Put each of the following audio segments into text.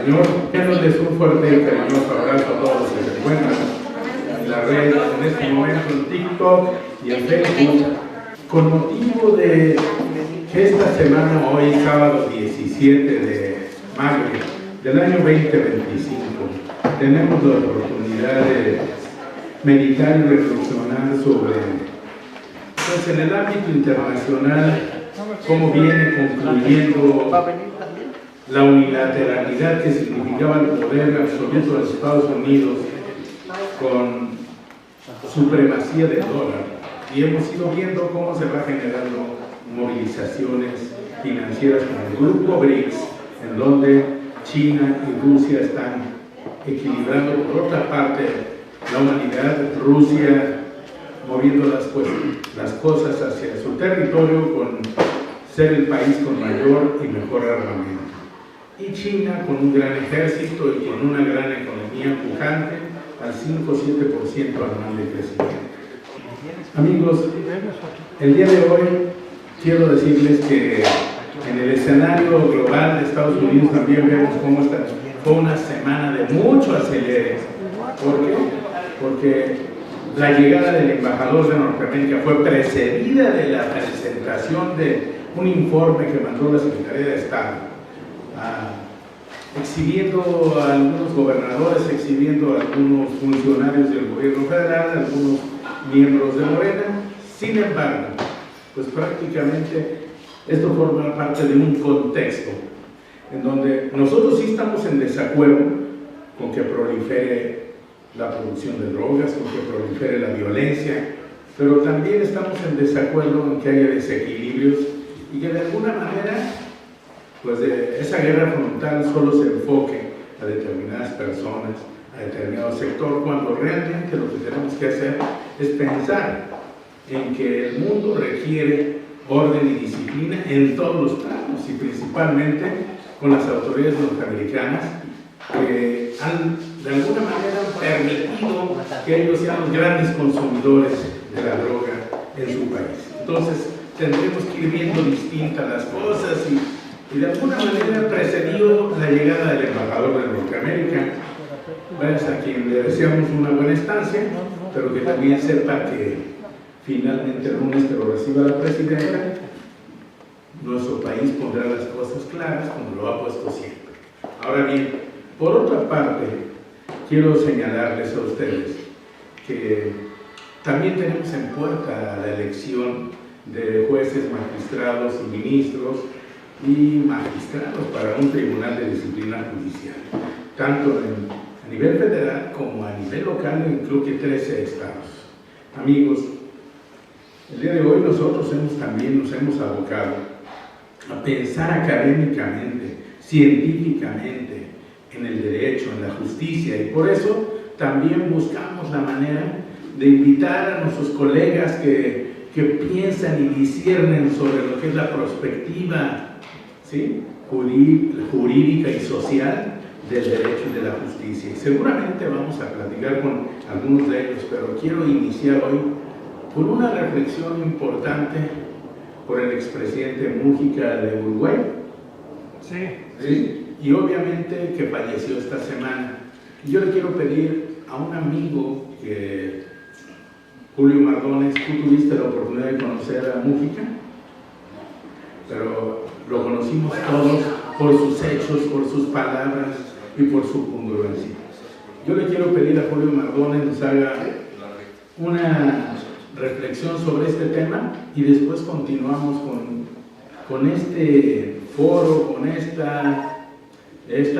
Señor, enviándoles un fuerte y cariñoso abrazo a todos los que se encuentran en la red, en este momento en TikTok y en Facebook, con motivo de que esta semana, hoy sábado 17 de mayo del año 2025, tenemos la oportunidad de meditar y reflexionar sobre, pues en el ámbito internacional, cómo viene concluyendo la unilateralidad que significaba el poder absoluto de los Estados Unidos con supremacía del dólar. Y hemos ido viendo cómo se va generando movilizaciones financieras como el grupo BRICS, en donde China y Rusia están equilibrando por otra parte la humanidad, Rusia moviendo las cosas hacia su territorio con ser el país con mayor y mejor armamento. Y China con un gran ejército y con una gran economía pujante al 5 o 7% anual de crecimiento. Amigos, el día de hoy quiero decirles que en el escenario global de Estados Unidos también vemos cómo fue una semana de mucho acelere. ¿Por qué? Porque la llegada del embajador de Norteamérica fue precedida de la presentación de un informe que mandó la Secretaría de Estado, exhibiendo a algunos gobernadores, exhibiendo a algunos funcionarios del gobierno federal, algunos miembros de Morena. Sin embargo, pues prácticamente esto forma parte de un contexto en donde nosotros sí estamos en desacuerdo con que prolifere la producción de drogas, con que prolifere la violencia, pero también estamos en desacuerdo en que haya desequilibrios y que de alguna manera pues esa guerra frontal solo se enfoque a determinadas personas, a determinado sector, cuando realmente lo que tenemos que hacer es pensar en que el mundo requiere orden y disciplina en todos los planos y principalmente con las autoridades norteamericanas que han de alguna manera permitido que ellos sean los grandes consumidores de la droga en su país. Entonces tendremos que ir viendo distintas las cosas y de alguna manera precedió la llegada del embajador de Norteamérica, pues a quien le deseamos una buena estancia, pero que también sepa que finalmente el lunes que lo reciba la presidenta, nuestro país pondrá las cosas claras como lo ha puesto siempre. Ahora bien, por otra parte, quiero señalarles a ustedes que también tenemos en puerta la elección de jueces, magistrados y ministros y magistrados para un tribunal de disciplina judicial, tanto a nivel federal como a nivel local en creo que 13 estados. Amigos, el día de hoy nosotros también nos hemos abocado a pensar académicamente, científicamente en el derecho, en la justicia, y por eso también buscamos la manera de invitar a nuestros colegas que piensan y disciernen sobre lo que es la perspectiva, ¿sí?, jurídica y social del derecho y de la justicia. Y seguramente vamos a platicar con algunos de ellos, pero quiero iniciar hoy con una reflexión importante por el expresidente Mújica de Uruguay. ¿Sí? Y obviamente que falleció esta semana. Y yo le quiero pedir a un amigo que Julio Mardones, tú tuviste la oportunidad de conocer a Mújica, pero lo conocimos todos por sus hechos, por sus palabras y por su congruencia. Yo le quiero pedir a Julio Mardones nos haga una reflexión sobre este tema y después continuamos con este foro, con esta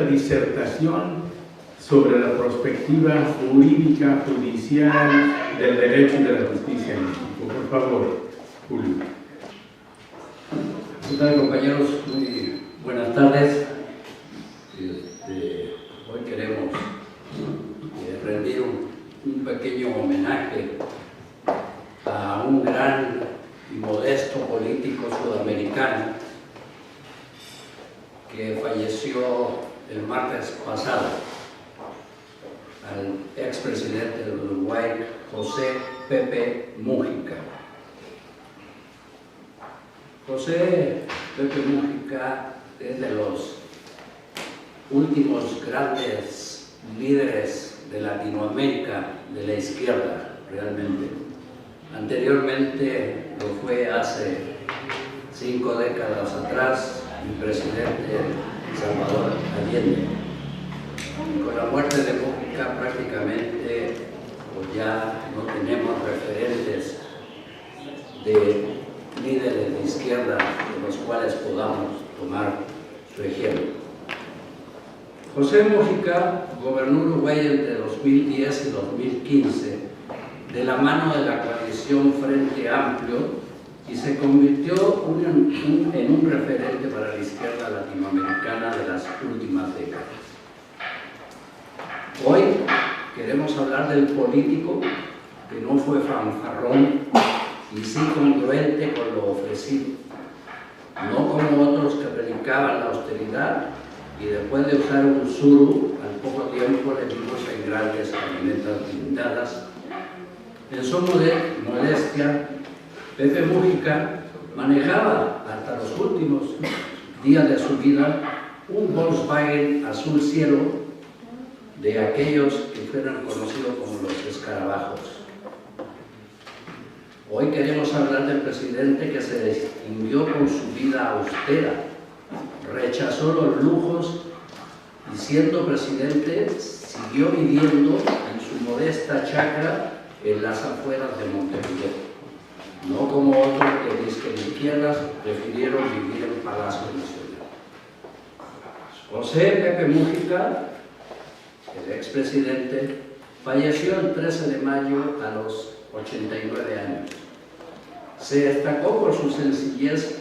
disertación sobre la perspectiva jurídica, judicial, del derecho y de la justicia en México. Por favor, Julio. ¿Qué tal, compañeros? Muy buenas tardes. Hoy queremos rendir un pequeño homenaje a un gran y modesto político sudamericano que falleció el martes pasado, al expresidente del Uruguay, José Pepe Mújica. José Pepe Mújica es de los últimos grandes líderes de Latinoamérica de la izquierda, realmente. Anteriormente lo fue hace 5 décadas atrás el presidente Salvador Allende. Con la muerte de Mújica prácticamente pues ya no tenemos referentes de líderes de izquierda de los cuales podamos tomar su ejemplo. José Mújica gobernó Uruguay entre 2010 y 2015 de la mano de la coalición Frente Amplio y se convirtió en un referente para la izquierda latinoamericana de las últimas décadas. Hoy queremos hablar del político que no fue fanfarrón y sí congruente con lo ofrecido, no como otros que predicaban la austeridad y después de usar un suru, al poco tiempo le vimos en grandes camionetas blindadas. En su modestia, Pepe Mújica manejaba hasta los últimos días de su vida un Volkswagen azul cielo de aquellos que fueran conocidos como los escarabajos. Hoy queremos hablar del presidente que se distinguió por su vida austera, rechazó los lujos y siendo presidente siguió viviendo en su modesta chacra en las afueras de Montevideo, no como otros que de izquierdas prefirieron vivir en Palacio Nacional. José Pepe Mújica, el expresidente, falleció el 13 de mayo a los 89 años. Se destacó por su sencillez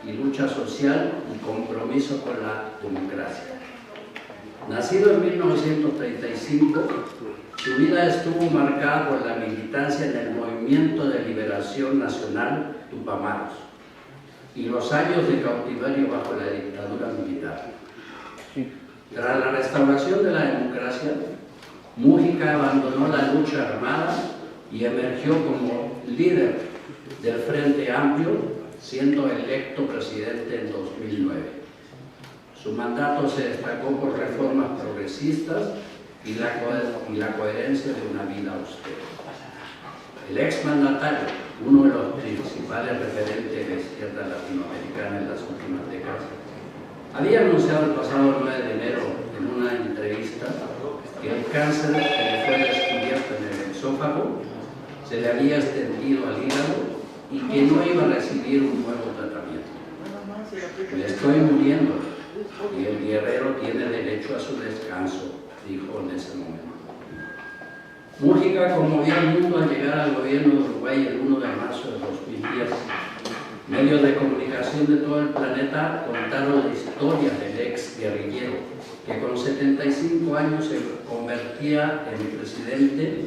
y lucha social y compromiso con la democracia. Nacido en 1935, su vida estuvo marcada por la militancia en el Movimiento de Liberación Nacional Tupamaros y los años de cautiverio bajo la dictadura militar. Tras la restauración de la democracia, Mújica abandonó la lucha armada y emergió como líder del Frente Amplio, siendo electo presidente en 2009. Su mandato se destacó por reformas progresistas y la coherencia de una vida austera. El exmandatario, uno de los principales referentes de la izquierda latinoamericana en las últimas décadas, había anunciado el pasado 9 de enero en una entrevista que el cáncer que le fue descubierto en el esófago se le había extendido al hígado y que no iba a recibir un nuevo tratamiento. Me estoy muriendo y el guerrero tiene derecho a su descanso, dijo en ese momento. Mújica conmovió al mundo al llegar al gobierno de Uruguay el 1 de marzo de 2010. Medios de comunicación de todo el planeta contaron la historia del ex guerrillero, que con 75 años se convertía en presidente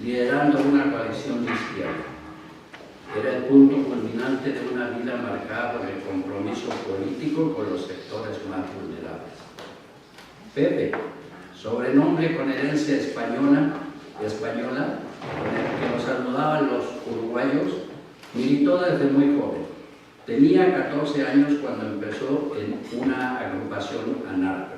liderando una coalición de izquierda. Era el punto culminante de una vida marcada por el compromiso político con los sectores más vulnerables. Pepe, sobrenombre con herencia española, con el que nos saludaban los uruguayos, militó desde muy joven. Tenía 14 años cuando empezó en una agrupación anarco,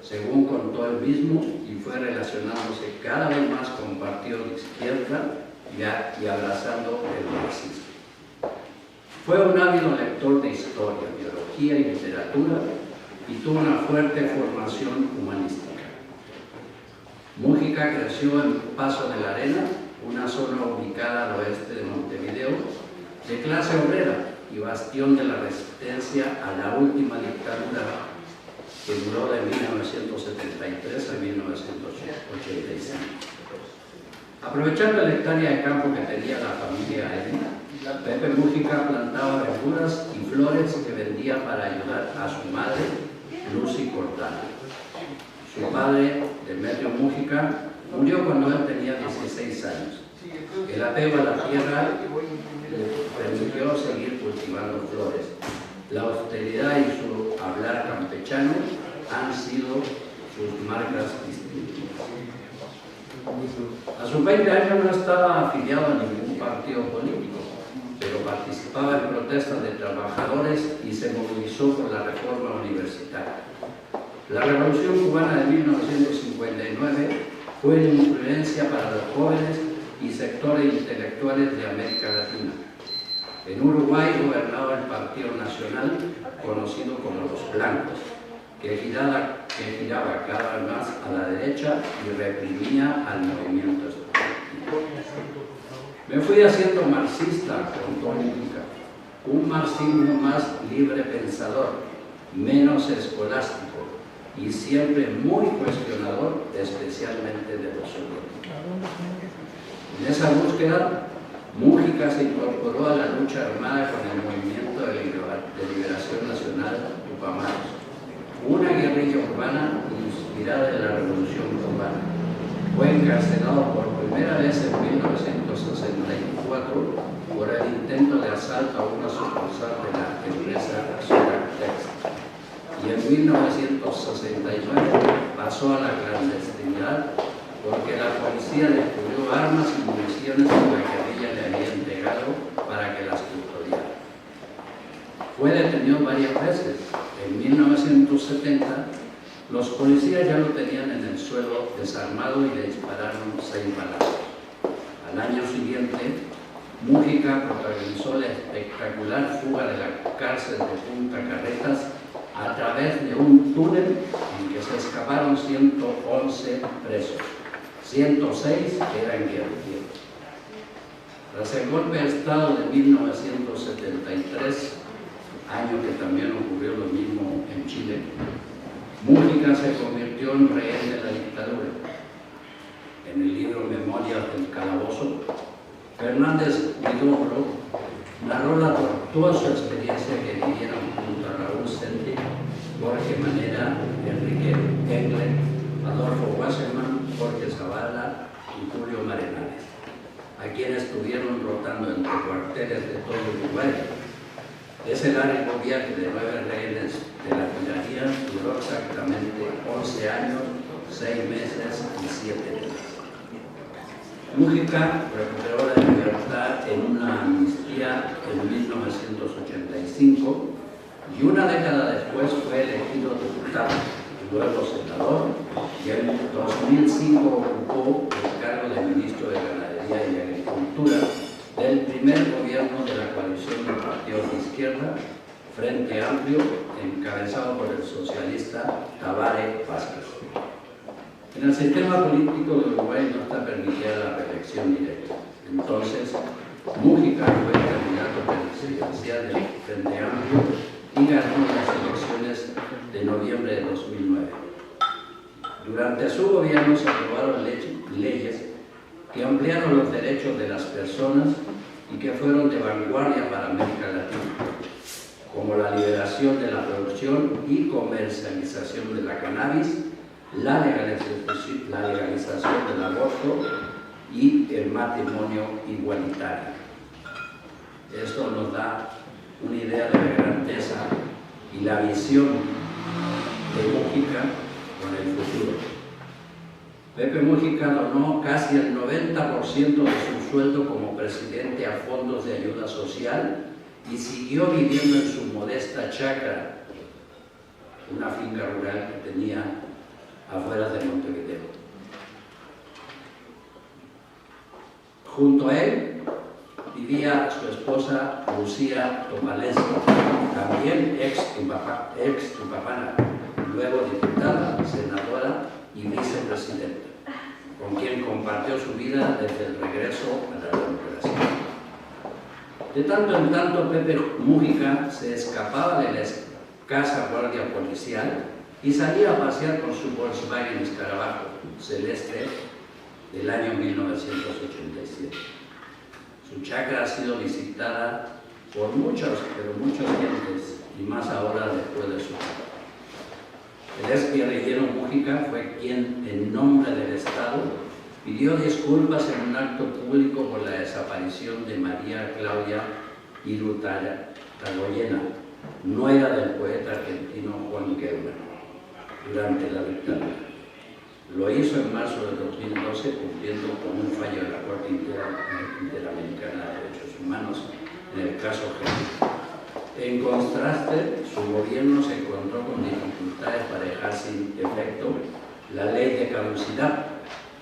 según contó él mismo, y fue relacionándose cada vez más con partidos de izquierda y abrazando el marxismo. Fue un ávido lector de historia, biología y literatura y tuvo una fuerte formación humanística. Mújica creció en Paso de la Arena, una zona ubicada al oeste de Montevideo, de clase obrera y bastión de la resistencia a la última dictadura que duró de 1973 a 1985. Aprovechando la hectárea de campo que tenía la familia Edna, Pepe Mújica plantaba verduras y flores que vendía para ayudar a su madre, Lucy Cortana. Su padre, Demetrio Mújica, Murió cuando él tenía 16 años. El apego a la tierra le permitió seguir cultivando flores. La austeridad y su hablar campechano han sido sus marcas distintivas. A sus 20 años no estaba afiliado a ningún partido político, pero participaba en protestas de trabajadores y se movilizó por la reforma universitaria. La Revolución Cubana de 1959 fue de influencia para los jóvenes y sectores intelectuales de América Latina. En Uruguay gobernaba el Partido Nacional, conocido como los Blancos, que giraba cada vez más a la derecha y reprimía al movimiento estudiantil. Me fui haciendo marxista, contó Mujica, un marxismo más libre pensador, menos escolástico y siempre muy cuestionador, especialmente de los soviéticos. En esa búsqueda, Mujica se incorporó a la lucha armada con el Movimiento de Liberación Nacional Tupamaros, una guerrilla urbana inspirada en la Revolución Cubana. Fue encarcelado por primera vez en 1964 por el intento de asalto a una sucursal de la empresa Suratex. Y en 1969 pasó a la clandestinidad porque la policía descubrió armas y municiones que la guerrilla le había entregado para que las custodiara. Fue detenido varias veces. En 1970, los policías ya lo tenían en el suelo desarmado y le dispararon 6 balazos. Al año siguiente, Mujica protagonizó la espectacular fuga de la cárcel de Punta Carretas a través de un túnel en que se escaparon 111 presos. 106 eran guerrilleros. Tras el golpe de Estado de 1973, año que también ocurrió lo mismo en Chile, Mujica se convirtió en rehén de la dictadura. En el libro Memorias del Calabozo, Fernández Huidobro narró la tortuosa experiencia que vivieron junto a Raúl Senti, Jorge Manera, Enrique Engle, Adolfo Wasserman, Jorge Zavala y Julio Marenales, a quienes estuvieron rotando entre cuarteles de todo Uruguay. Ese largo viaje de 9 rehenes de la tiranía duró exactamente 11 años, 6 meses y 7 días. Mujica recuperó la libertad en una amnistía en 1985 y una década después fue elegido diputado, luego senador, y en 2005 ocupó el cargo de ministro de Ganadería y Agricultura del primer gobierno de la coalición de partidos de izquierda, Frente Amplio, encabezado por el socialista Tabaré Vázquez. En el sistema político de Uruguay no está permitida la reelección directa. Entonces, Mujica fue candidato presidencial del Frente Amplio y ganó las elecciones de noviembre de 2009. Durante su gobierno se aprobaron leyes que ampliaron los derechos de las personas y que fueron de vanguardia para América Latina, como la liberación de la producción y comercialización de la cannabis, la legalización del aborto y el matrimonio igualitario. Esto nos da una idea de la grandeza y la visión de Mujica con el futuro. Pepe Mujica donó casi el 90% de su sueldo como presidente a fondos de ayuda social y siguió viviendo en su modesta chacra, una finca rural que tenía afuera de Montevideo. Junto a él vivía su esposa Lucía Tomalesi, también ex Tupamara, luego diputada, senadora y vicepresidenta, con quien compartió su vida desde el regreso a la democracia. De tanto en tanto, Pepe Mujica se escapaba de la escasa guardia policial y salía a pasear con su Volkswagen Escarabajo celeste del año 1987. Su chacra ha sido visitada por muchos gentes y más ahora después de su muerte. El ex guerrillero Mujica fue quien, en nombre del Estado, Pidió disculpas en un acto público por la desaparición de María Claudia Irigoyen, nuera del poeta argentino Juan Gerber, durante la dictadura. Lo hizo en marzo de 2012, cumpliendo con un fallo de la Corte Interamericana de Derechos Humanos en el caso Gerber. En contraste, su gobierno se encontró con dificultades para dejar sin efecto la ley de caducidad,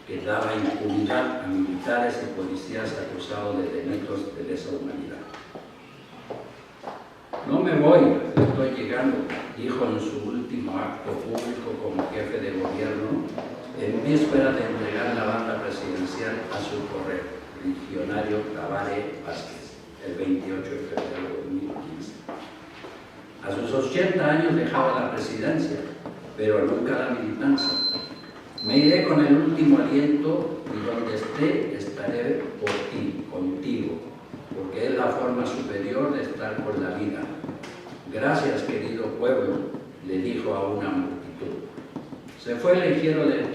que daba impunidad a militares y policías acusados de delitos de lesa humanidad. No me voy, estoy llegando, dijo en su último acto público como jefe de gobierno, en víspera de entregar la banda presidencial a su correligionario Tabaré Vázquez, el 28 de febrero de 2015. A sus 80 años dejaba la presidencia, pero nunca la militancia. Me iré con el último aliento y donde esté estaré por ti, contigo, porque es la forma superior de estar por la vida. Gracias, querido pueblo, le dijo a una multitud. Se fue ligero de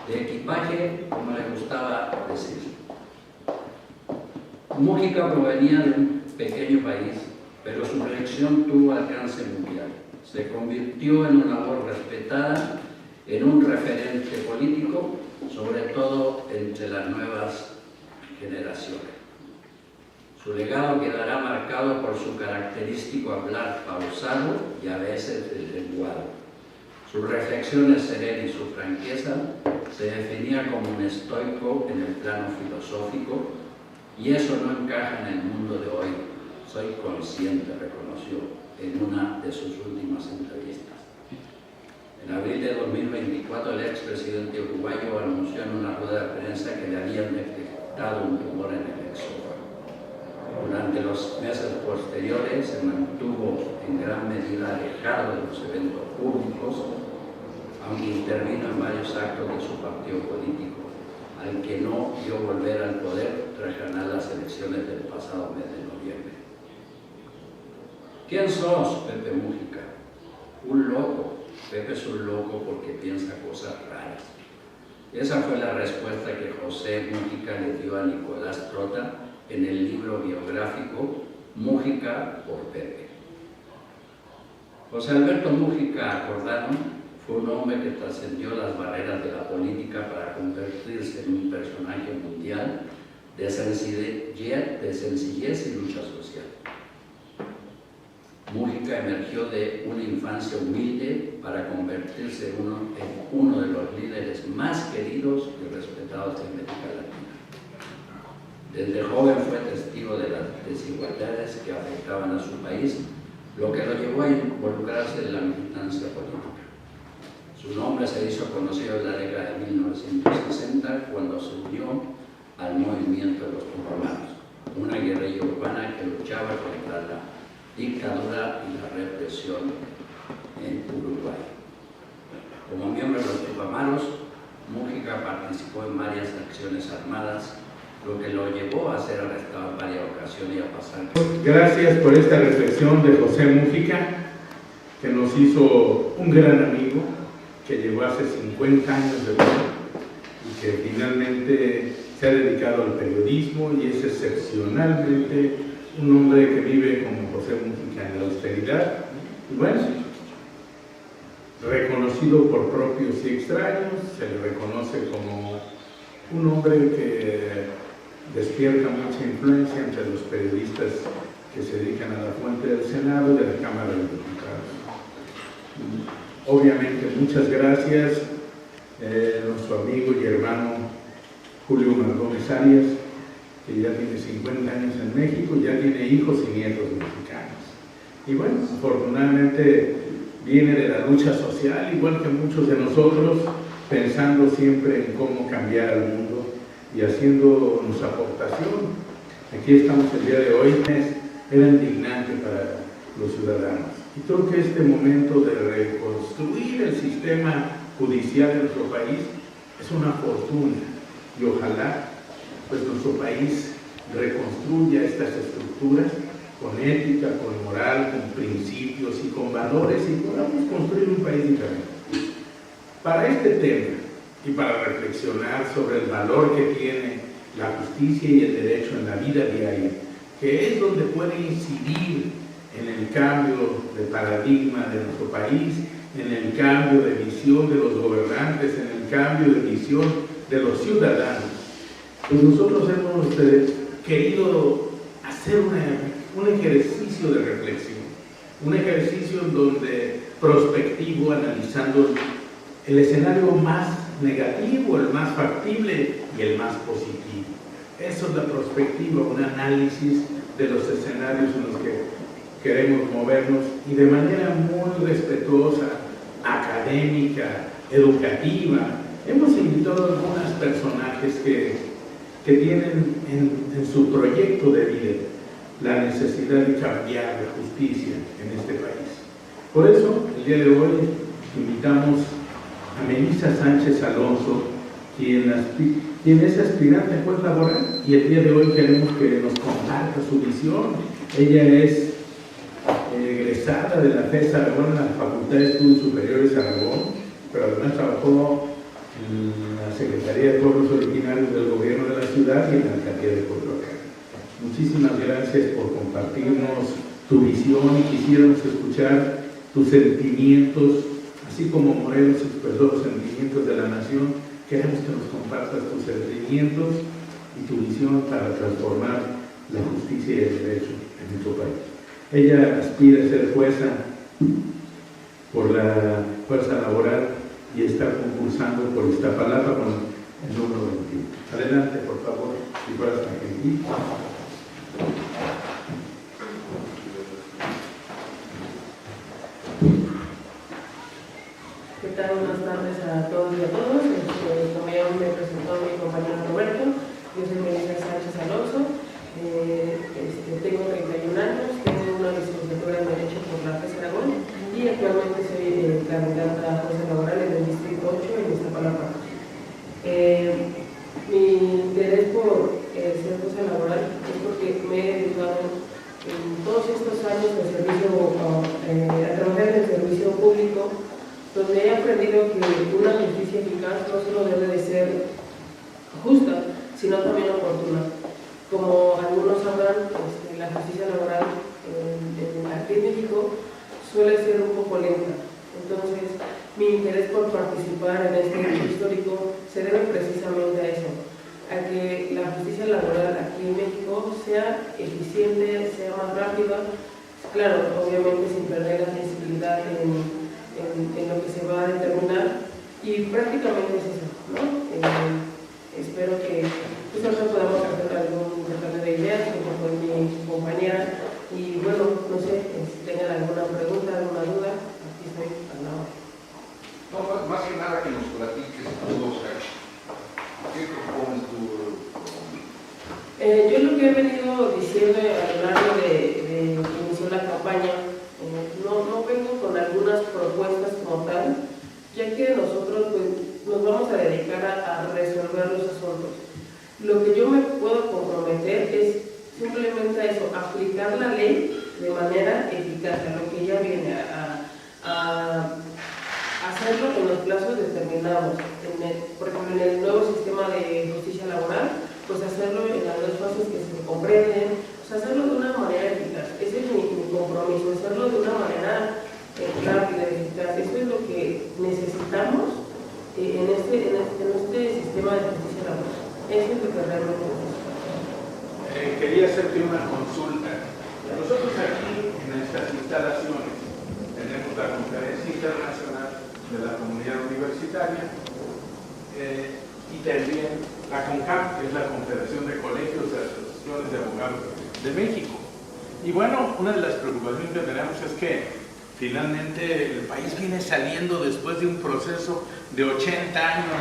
equipaje, como le gustaba decir. Mújica provenía de un pequeño país, pero su proyección tuvo alcance mundial. Se convirtió en una voz respetada, en un referente político, sobre todo entre las nuevas generaciones. Su legado quedará marcado por su característico hablar pausado y a veces deslenguado. Sus reflexiones serenas y su franqueza se definía como un estoico en el plano filosófico, y eso no encaja en el mundo de hoy. Soy consciente, reconoció en una de sus últimas entrevistas. En abril de 2024, el expresidente uruguayo anunció en una rueda de prensa que le habían detectado un tumor en el exófago. Durante los meses posteriores se mantuvo en gran medida alejado de los eventos públicos, aunque intervino en varios actos de su partido político, al que no vio volver al poder tras ganar las elecciones del pasado mes de noviembre. ¿Quién sos, Pepe Mújica? Un loco. Pepe es un loco porque piensa cosas raras. Esa fue la respuesta que José Mújica le dio a Nicolás Trota en el libro biográfico Mújica por Pepe. José Alberto Mújica Acordano fue un hombre que trascendió las barreras de la política para convertirse en un personaje mundial de sencillez y lucha social. Mújica emergió de una infancia humilde para convertirse en uno de los líderes más queridos y respetados de América Latina. Desde joven fue testigo de las desigualdades que afectaban a su país, lo que lo llevó a involucrarse en la militancia política. Su nombre se hizo conocido en la década de 1960 cuando se unió al movimiento de los Tupamaros, una guerrilla urbana que luchaba contra la dictadura y la represión en Uruguay. Como miembro de los Tupamaros, Mújica participó en varias acciones armadas, lo que lo llevó a ser arrestado en varias ocasiones y a pasar. Gracias por esta reflexión de José Mújica, que nos hizo un gran amigo, que llegó hace 50 años de vida y que finalmente se ha dedicado al periodismo y es excepcionalmente un hombre que vive como José Mújica en la austeridad y bueno, reconocido por propios y extraños, se le reconoce como un hombre que despierta mucha influencia entre los periodistas que se dedican a la fuente del Senado y de la Cámara de Diputados. Obviamente, muchas gracias a nuestro amigo y hermano Julio Gómez Arias, que ya tiene 50 años en México, ya tiene hijos y nietos mexicanos. Y bueno, afortunadamente viene de la lucha social, igual que muchos de nosotros, pensando siempre en cómo cambiar al mundo y haciendo nuestra aportación. Aquí estamos el día de hoy, era indignante para los ciudadanos. Y creo que este momento de reconstruir el sistema judicial de nuestro país es una fortuna y ojalá pues nuestro país reconstruya estas estructuras con ética, con moral, con principios y con valores y podamos construir un país diferente. Para este tema y para reflexionar sobre el valor que tiene la justicia y el derecho en la vida diaria, que es donde puede incidir en el cambio de paradigma de nuestro país, en el cambio de visión de los gobernantes, en el cambio de visión de los ciudadanos. Pues nosotros hemos querido hacer un ejercicio de reflexión, un ejercicio en donde prospectivo, analizando el escenario más negativo, el más factible y el más positivo. Eso es la perspectiva, un análisis de los escenarios en los que queremos movernos y de manera muy respetuosa, académica, educativa. Hemos invitado a algunos personajes que tienen en su proyecto de vida la necesidad de cambiar la justicia en este país. Por eso, el día de hoy invitamos a Melissa Sánchez Alonso, quien es aspirante a juez laboral, y el día de hoy queremos que nos comparta su visión. Ella es egresada de la FES Aragón, en la Facultad de Estudios Superiores Aragón, pero además trabajó en la Secretaría de Pueblos Originarios del Gobierno de la Ciudad y en la Alcaldía de Coyoacán. Muchísimas gracias por compartirnos tu visión y quisiéramos escuchar tus sentimientos, así como Morelos expresó los sentimientos de la nación. Queremos que nos compartas tus sentimientos y tu visión para transformar la justicia y el derecho en nuestro país. Ella aspira a ser jueza por la fuerza laboral y está concursando por Iztapalapa con el número 21. Adelante, por favor, si fueras tan gentil. ¿Qué tal? Buenas tardes a todos y a todos. Como ya me presentó mi compañero Roberto, yo soy Melissa Sánchez Alonso, tengo 31 años, tengo una licenciatura en Derecho por la FES Aragón y actualmente soy candidata a jueza laboral en el Distrito 8 en Iztapalapa. Mi interés por ser jueza laboral es porque me he dedicado en todos estos años de servicio, a trabajar en el servicio público, donde he aprendido que una justicia eficaz no solo debe de ser justa, sino también oportuna. Como algunos sabrán, la justicia laboral aquí en México suele ser un poco lenta. Entonces, mi interés por participar en este hecho histórico se debe precisamente a eso, a que la justicia laboral aquí en México sea eficiente, sea más rápida, claro, obviamente sin perder la sensibilidad en lo que se va a determinar, y prácticamente es eso, ¿no? Espero que nosotros podamos hacer algún intercambio de ideas con mi compañera, y bueno, no sé, si tengan alguna pregunta, alguna duda, aquí estoy al lado. No, más que nada que nos platiques tú, Oscar. ¿Qué propones tú? Yo lo que he venido diciendo a lo largo de que inició la campaña, no vengo con algunas propuestas como tal, ya que nosotros pues, nos vamos a dedicar a resolver los asuntos. Lo que yo me puedo comprometer es simplemente a eso, aplicar la ley de manera eficaz, a lo que ya viene, a hacerlo en los plazos determinados. Por ejemplo, en el nuevo sistema de justicia laboral, pues hacerlo en las dos fases que se comprenden, hacerlo de una manera eficaz. Ese es mi compromiso, hacerlo de una manera rápida y eficaz. Esto es lo que necesitamos en este sistema de justicia laboral. Eso es lo que realmente necesitamos. Quería hacerte una consulta. Nosotros aquí, en estas instalaciones, tenemos la Conferencia Internacional de la Comunidad Universitaria y también la CONCAM, que es la Confederación de Colegios y Asociaciones de Abogados de México. Y bueno, una de las preocupaciones que tenemos es que finalmente el país viene saliendo después de un proceso de 80 años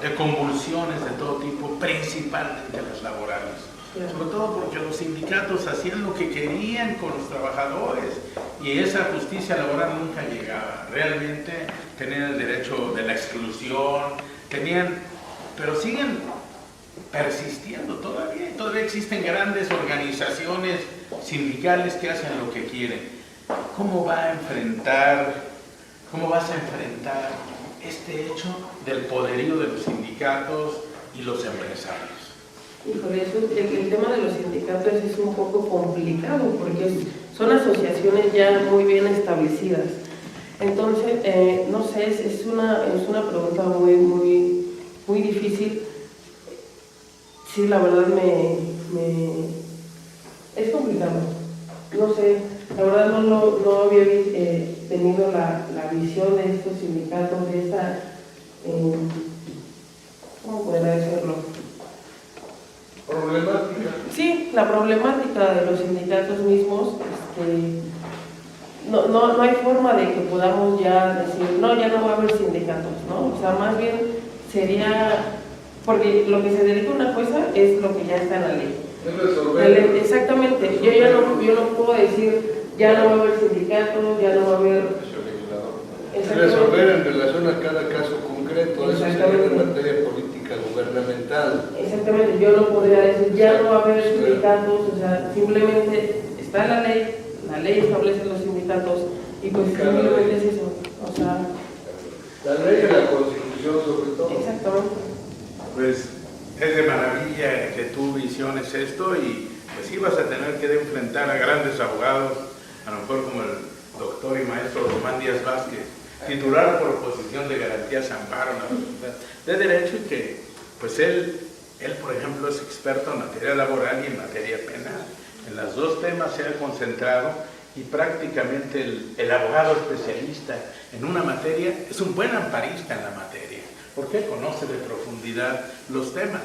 de convulsiones de todo tipo, principalmente las laborales. Sobre todo porque los sindicatos hacían lo que querían con los trabajadores y esa justicia laboral nunca llegaba. Realmente tenían el derecho de la exclusión, pero siguen persistiendo todavía. Todavía existen grandes organizaciones sindicales que hacen lo que quieren. ¿Cómo vas a enfrentar este hecho del poderío de los sindicatos y los empresarios? Híjole, el tema de los sindicatos es un poco complicado porque son asociaciones ya muy bien establecidas. Entonces, no sé, es una pregunta muy difícil. Sí, la verdad es complicado. No sé, la verdad no había tenido la visión de estos sindicatos, de esta, ¿cómo podría decirlo? Problemática. Sí, la problemática de los sindicatos mismos, no hay forma de que podamos ya decir, no, ya no va a haber sindicatos, ¿no? O sea, más bien sería, porque lo que se dedica a una cosa es lo que ya está en la ley. Es resolver. Exactamente, yo no puedo decir, ya no va a haber sindicatos, ya no va a haber... Resolver en relación a cada caso concreto, eso sería en materia política gubernamental. Exactamente, yo no podría decir, ya no va a haber sindicatos, o sea, simplemente está la ley establece los sindicatos y pues simplemente es eso, o sea... La ley y la Constitución sobre todo. Exactamente. Pues es de maravilla que tú visiones esto y pues sí vas a tener que enfrentar a grandes abogados, a lo mejor como el doctor y maestro Román Díaz Vázquez, titular por oposición de Garantías Amparo en la Facultad de Derecho, y que pues él por ejemplo es experto en materia laboral y en materia penal. En los dos temas se ha concentrado y prácticamente el abogado especialista en una materia es un buen amparista en la materia, porque conoce de profundidad los temas.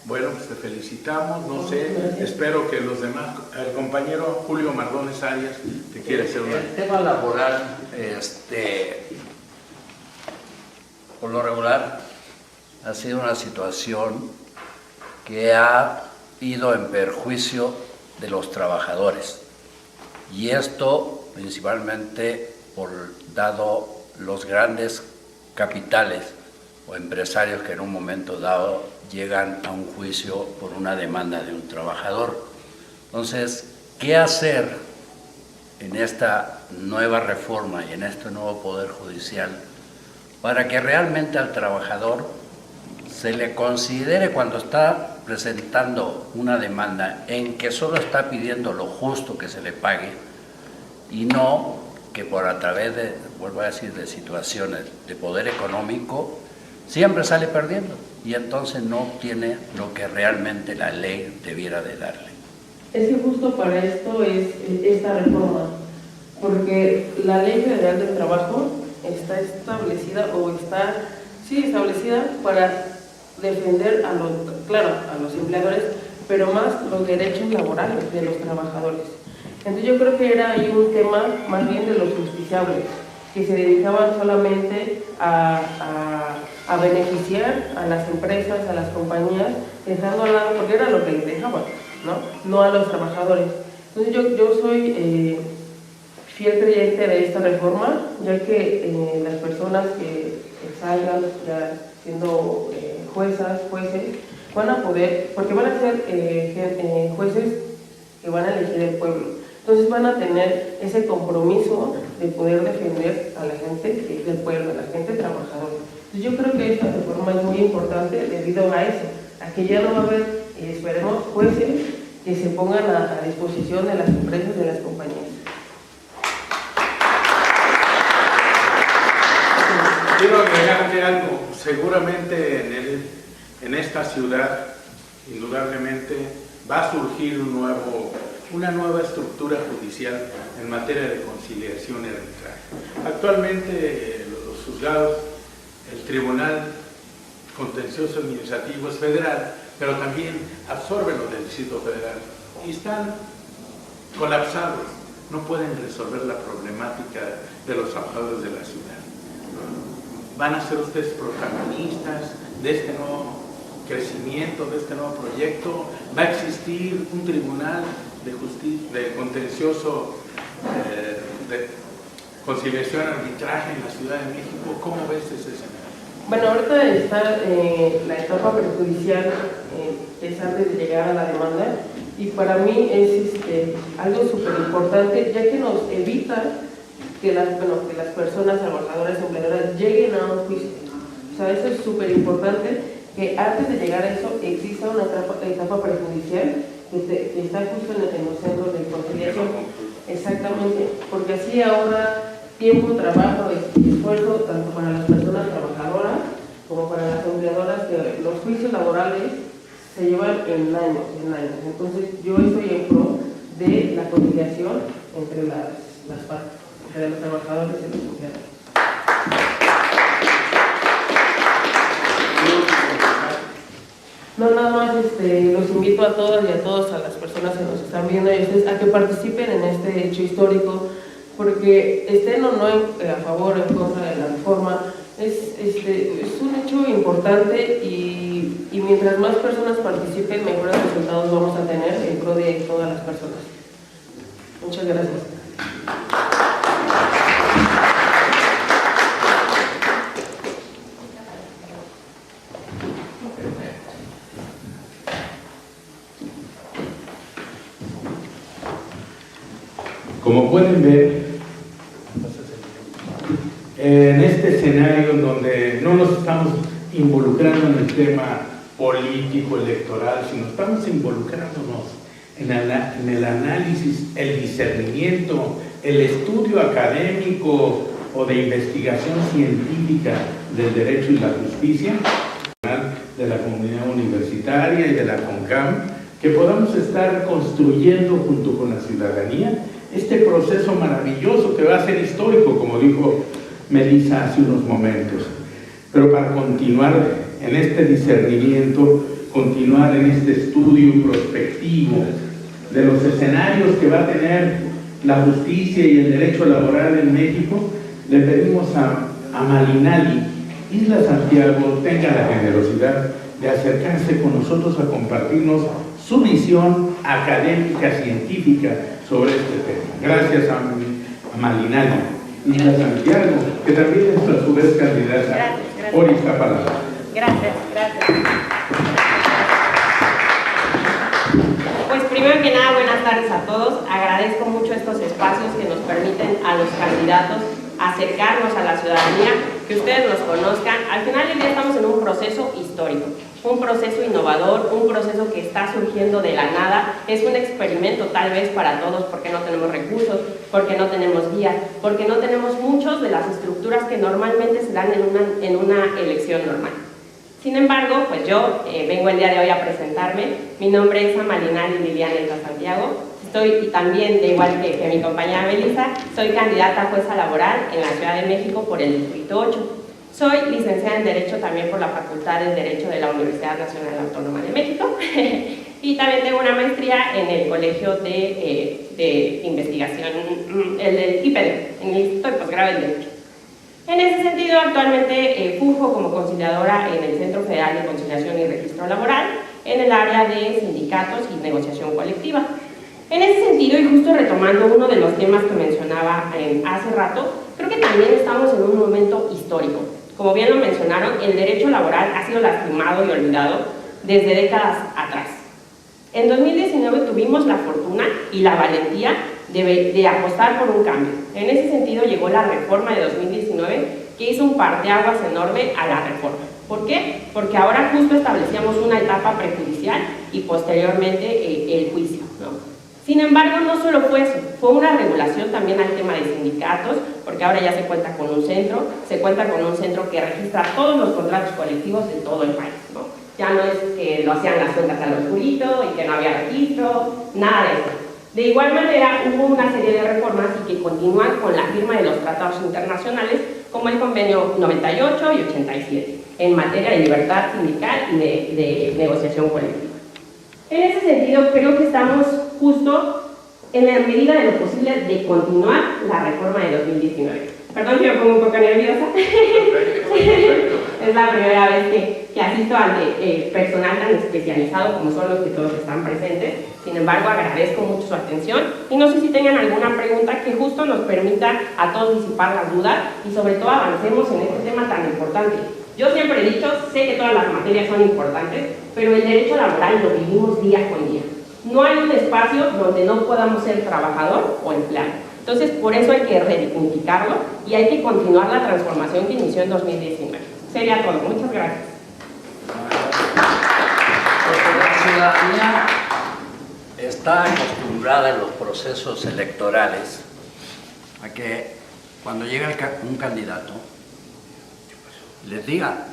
Bueno, pues te felicitamos, no sé, espero que los demás, el compañero Julio Mardones Arias te quiere hacer una... El tema laboral, por lo regular, ha sido una situación que ha ido en perjuicio de los trabajadores. Y esto principalmente dado los grandes capitales o empresarios que en un momento dado llegan a un juicio por una demanda de un trabajador. Entonces, ¿qué hacer en esta nueva reforma y en este nuevo Poder Judicial para que realmente al trabajador se le considere cuando está presentando una demanda en que solo está pidiendo lo justo que se le pague y no que por a través de, vuelvo a decir, de situaciones de poder económico, siempre sale perdiendo y entonces no obtiene lo que realmente la ley debiera de darle? Es que justo para esto es esta reforma, porque la Ley Federal del Trabajo está establecida para defender a los empleadores, pero más los derechos laborales de los trabajadores. Entonces yo creo que era ahí un tema más bien de los justiciables, que se dedicaban solamente a beneficiar a las empresas, a las compañías, dejando al lado, porque era lo que les dejaban, no a los trabajadores. Entonces yo soy fiel creyente de esta reforma, ya que las personas que salgan ya siendo jueces, van a poder, porque van a ser jueces que van a elegir el pueblo. Entonces van a tener ese compromiso de poder defender a la gente que es del pueblo, a la gente trabajadora. Entonces yo creo que esta reforma es muy importante debido a eso, a que ya no va a haber, esperemos, jueces que se pongan a disposición de las empresas y de las compañías. Quiero agregarte algo. Seguramente en esta ciudad, indudablemente, va a surgir una nueva estructura judicial en materia de conciliación y arbitraje. Actualmente los juzgados, el Tribunal Contencioso Administrativo es federal, pero también absorbe los del Distrito Federal y están colapsados, no pueden resolver la problemática de los trabajadores de la ciudad. Van a ser ustedes protagonistas de este nuevo crecimiento, de este nuevo proyecto. Va a existir un tribunal de justicia, de contencioso, de conciliación y arbitraje en la Ciudad de México. ¿Cómo ves ese escenario? Bueno, ahorita está la etapa prejudicial, es antes de llegar a la demanda, y para mí es algo súper importante, ya que nos evita que las personas trabajadoras empleadoras lleguen a un juicio. O sea, eso es súper importante, que antes de llegar a eso exista una etapa prejudicial que está justo en los centros de conciliación. Exactamente, porque así ahorra tiempo, trabajo y esfuerzo tanto para las personas trabajadoras como para las empleadoras, que los juicios laborales se llevan en años. Entonces yo estoy en pro de la conciliación entre las partes, entre los trabajadores y los empleados. No, nada más los invito a todas y a todos, a las personas que nos están viendo y a ustedes, a que participen en este hecho histórico, porque estén o no a favor o en contra de la reforma, es un hecho importante y mientras más personas participen, mejores resultados vamos a tener en pro de todas las personas. Muchas gracias. Como pueden ver, en este escenario en donde no nos estamos involucrando en el tema político, electoral, sino estamos involucrándonos en el análisis, el discernimiento, el estudio académico o de investigación científica del derecho y la justicia, de la comunidad universitaria y de la CONCAM, que podamos estar construyendo junto con la ciudadanía este proceso maravilloso que va a ser histórico, como dijo Melissa hace unos momentos. Pero para continuar en este discernimiento, continuar en este estudio prospectivo de los escenarios que va a tener la justicia y el derecho laboral en México, le pedimos a Malinali Isla Santiago tenga la generosidad de acercarse con nosotros a compartirnos su visión académica, científica sobre este tema. Gracias a Malinali Isla Santiago, que también es a su vez candidata por Iztapalapa. Gracias. Pues primero que nada, buenas tardes a todos. Agradezco mucho estos espacios que nos permiten a los candidatos acercarnos a la ciudadanía, que ustedes nos conozcan. Al final del día estamos en un proceso histórico, un proceso innovador, un proceso que está surgiendo de la nada. Es un experimento tal vez para todos, porque no tenemos recursos, porque no tenemos guías, porque no tenemos muchas de las estructuras que normalmente se dan en una elección normal. Sin embargo, pues yo vengo el día de hoy a presentarme. Mi nombre es Malinali Liliana Isla Santiago. Estoy también, de igual que mi compañera Melissa, soy candidata a jueza laboral en la Ciudad de México por el Distrito 8. Soy licenciada en Derecho también por la Facultad de Derecho de la Universidad Nacional Autónoma de México y también tengo una maestría en el Colegio de Investigación, el del IPED, en el Instituto de Posgrado del Derecho. En ese sentido, actualmente funjo como conciliadora en el Centro Federal de Conciliación y Registro Laboral en el área de sindicatos y negociación colectiva. En ese sentido, y justo retomando uno de los temas que mencionaba hace rato, creo que también estamos en un momento histórico. Como bien lo mencionaron, el derecho laboral ha sido lastimado y olvidado desde décadas atrás. En 2019 tuvimos la fortuna y la valentía de apostar por un cambio. En ese sentido llegó la reforma de 2019, que hizo un parteaguas enorme a la reforma. ¿Por qué? Porque ahora justo establecíamos una etapa prejudicial y posteriormente el juicio, ¿no? Sin embargo, no solo fue eso, fue una regulación también al tema de sindicatos, porque ahora ya se cuenta con un centro, que registra todos los contratos colectivos de todo el país, ¿no? Ya no es que lo hacían las cuentas al oscurito y que no había registro, nada de eso. De igual manera, hubo una serie de reformas y que continúan con la firma de los tratados internacionales, como el convenio 98 y 87, en materia de libertad sindical y de negociación colectiva. En ese sentido, creo que estamos justo en la medida de lo posible de continuar la reforma de 2019. Perdón que me pongo un poco nerviosa. Es la primera vez que asisto ante personal tan especializado como son los que todos están presentes. Sin embargo, agradezco mucho su atención y no sé si tengan alguna pregunta que justo nos permita a todos disipar las dudas y sobre todo avancemos en este tema tan importante. Yo siempre he dicho, sé que todas las materias son importantes, pero el derecho laboral lo vivimos día con día. No hay un espacio donde no podamos ser trabajador o empleado. Entonces, por eso hay que redignificarlo y hay que continuar la transformación que inició en 2019. Sería todo. Muchas gracias. Porque la ciudadanía está acostumbrada en los procesos electorales a que cuando llega un candidato les diga: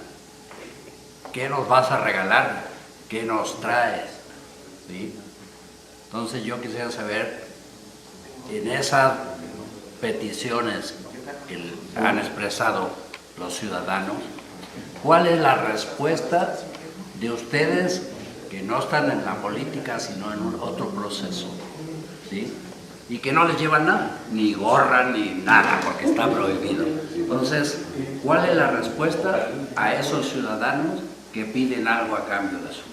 ¿qué nos vas a regalar? ¿Qué nos traes? ¿Sí? Entonces yo quisiera saber, en esas peticiones que han expresado los ciudadanos, ¿cuál es la respuesta de ustedes que no están en la política sino en otro proceso? ¿Sí? Y que no les llevan nada, ni gorra ni nada, porque está prohibido. Entonces, ¿cuál es la respuesta a esos ciudadanos que piden algo a cambio de su voto?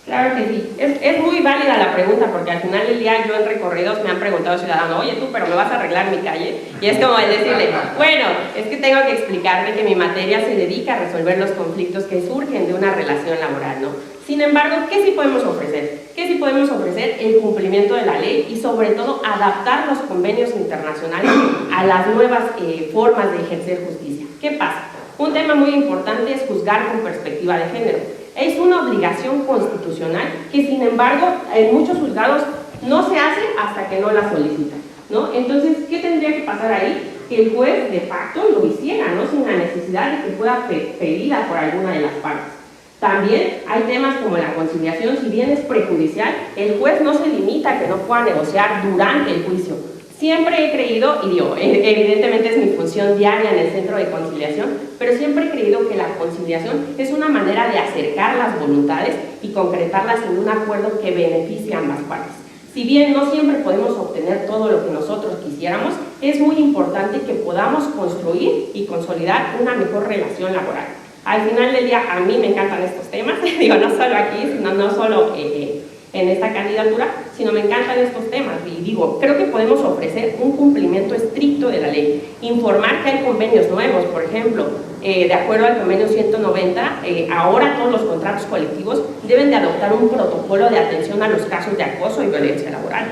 Claro que sí. Es muy válida la pregunta, porque al final del día yo en recorridos me han preguntado ciudadanos: oye tú, pero ¿me vas a arreglar mi calle? Y es como el decirle: bueno, es que tengo que explicarte que mi materia se dedica a resolver los conflictos que surgen de una relación laboral, ¿no? Sin embargo, ¿qué sí podemos ofrecer? ¿Qué sí podemos ofrecer? El cumplimiento de la ley y sobre todo adaptar los convenios internacionales a las nuevas formas de ejercer justicia. ¿Qué pasa? Un tema muy importante es juzgar con perspectiva de género. Es una obligación constitucional que, sin embargo, en muchos juzgados no se hace hasta que no la solicitan, ¿no? Entonces, ¿qué tendría que pasar ahí? Que el juez de facto lo hiciera, ¿no? Sin la necesidad de que fuera pedida por alguna de las partes. También hay temas como la conciliación. Si bien es prejudicial, el juez no se limita a que no pueda negociar durante el juicio. Siempre he creído, y digo, evidentemente es mi función diaria en el centro de conciliación, pero siempre he creído que la conciliación es una manera de acercar las voluntades y concretarlas en un acuerdo que beneficie a ambas partes. Si bien no siempre podemos obtener todo lo que nosotros quisiéramos, es muy importante que podamos construir y consolidar una mejor relación laboral. Al final del día, a mí me encantan estos temas, digo, no solo aquí, sino no solo en esta candidatura, sino me encantan estos temas. Y digo, creo que podemos ofrecer un cumplimiento estricto de la ley, informar que hay convenios nuevos, por ejemplo, de acuerdo al convenio 190, ahora todos los contratos colectivos deben de adoptar un protocolo de atención a los casos de acoso y violencia laboral.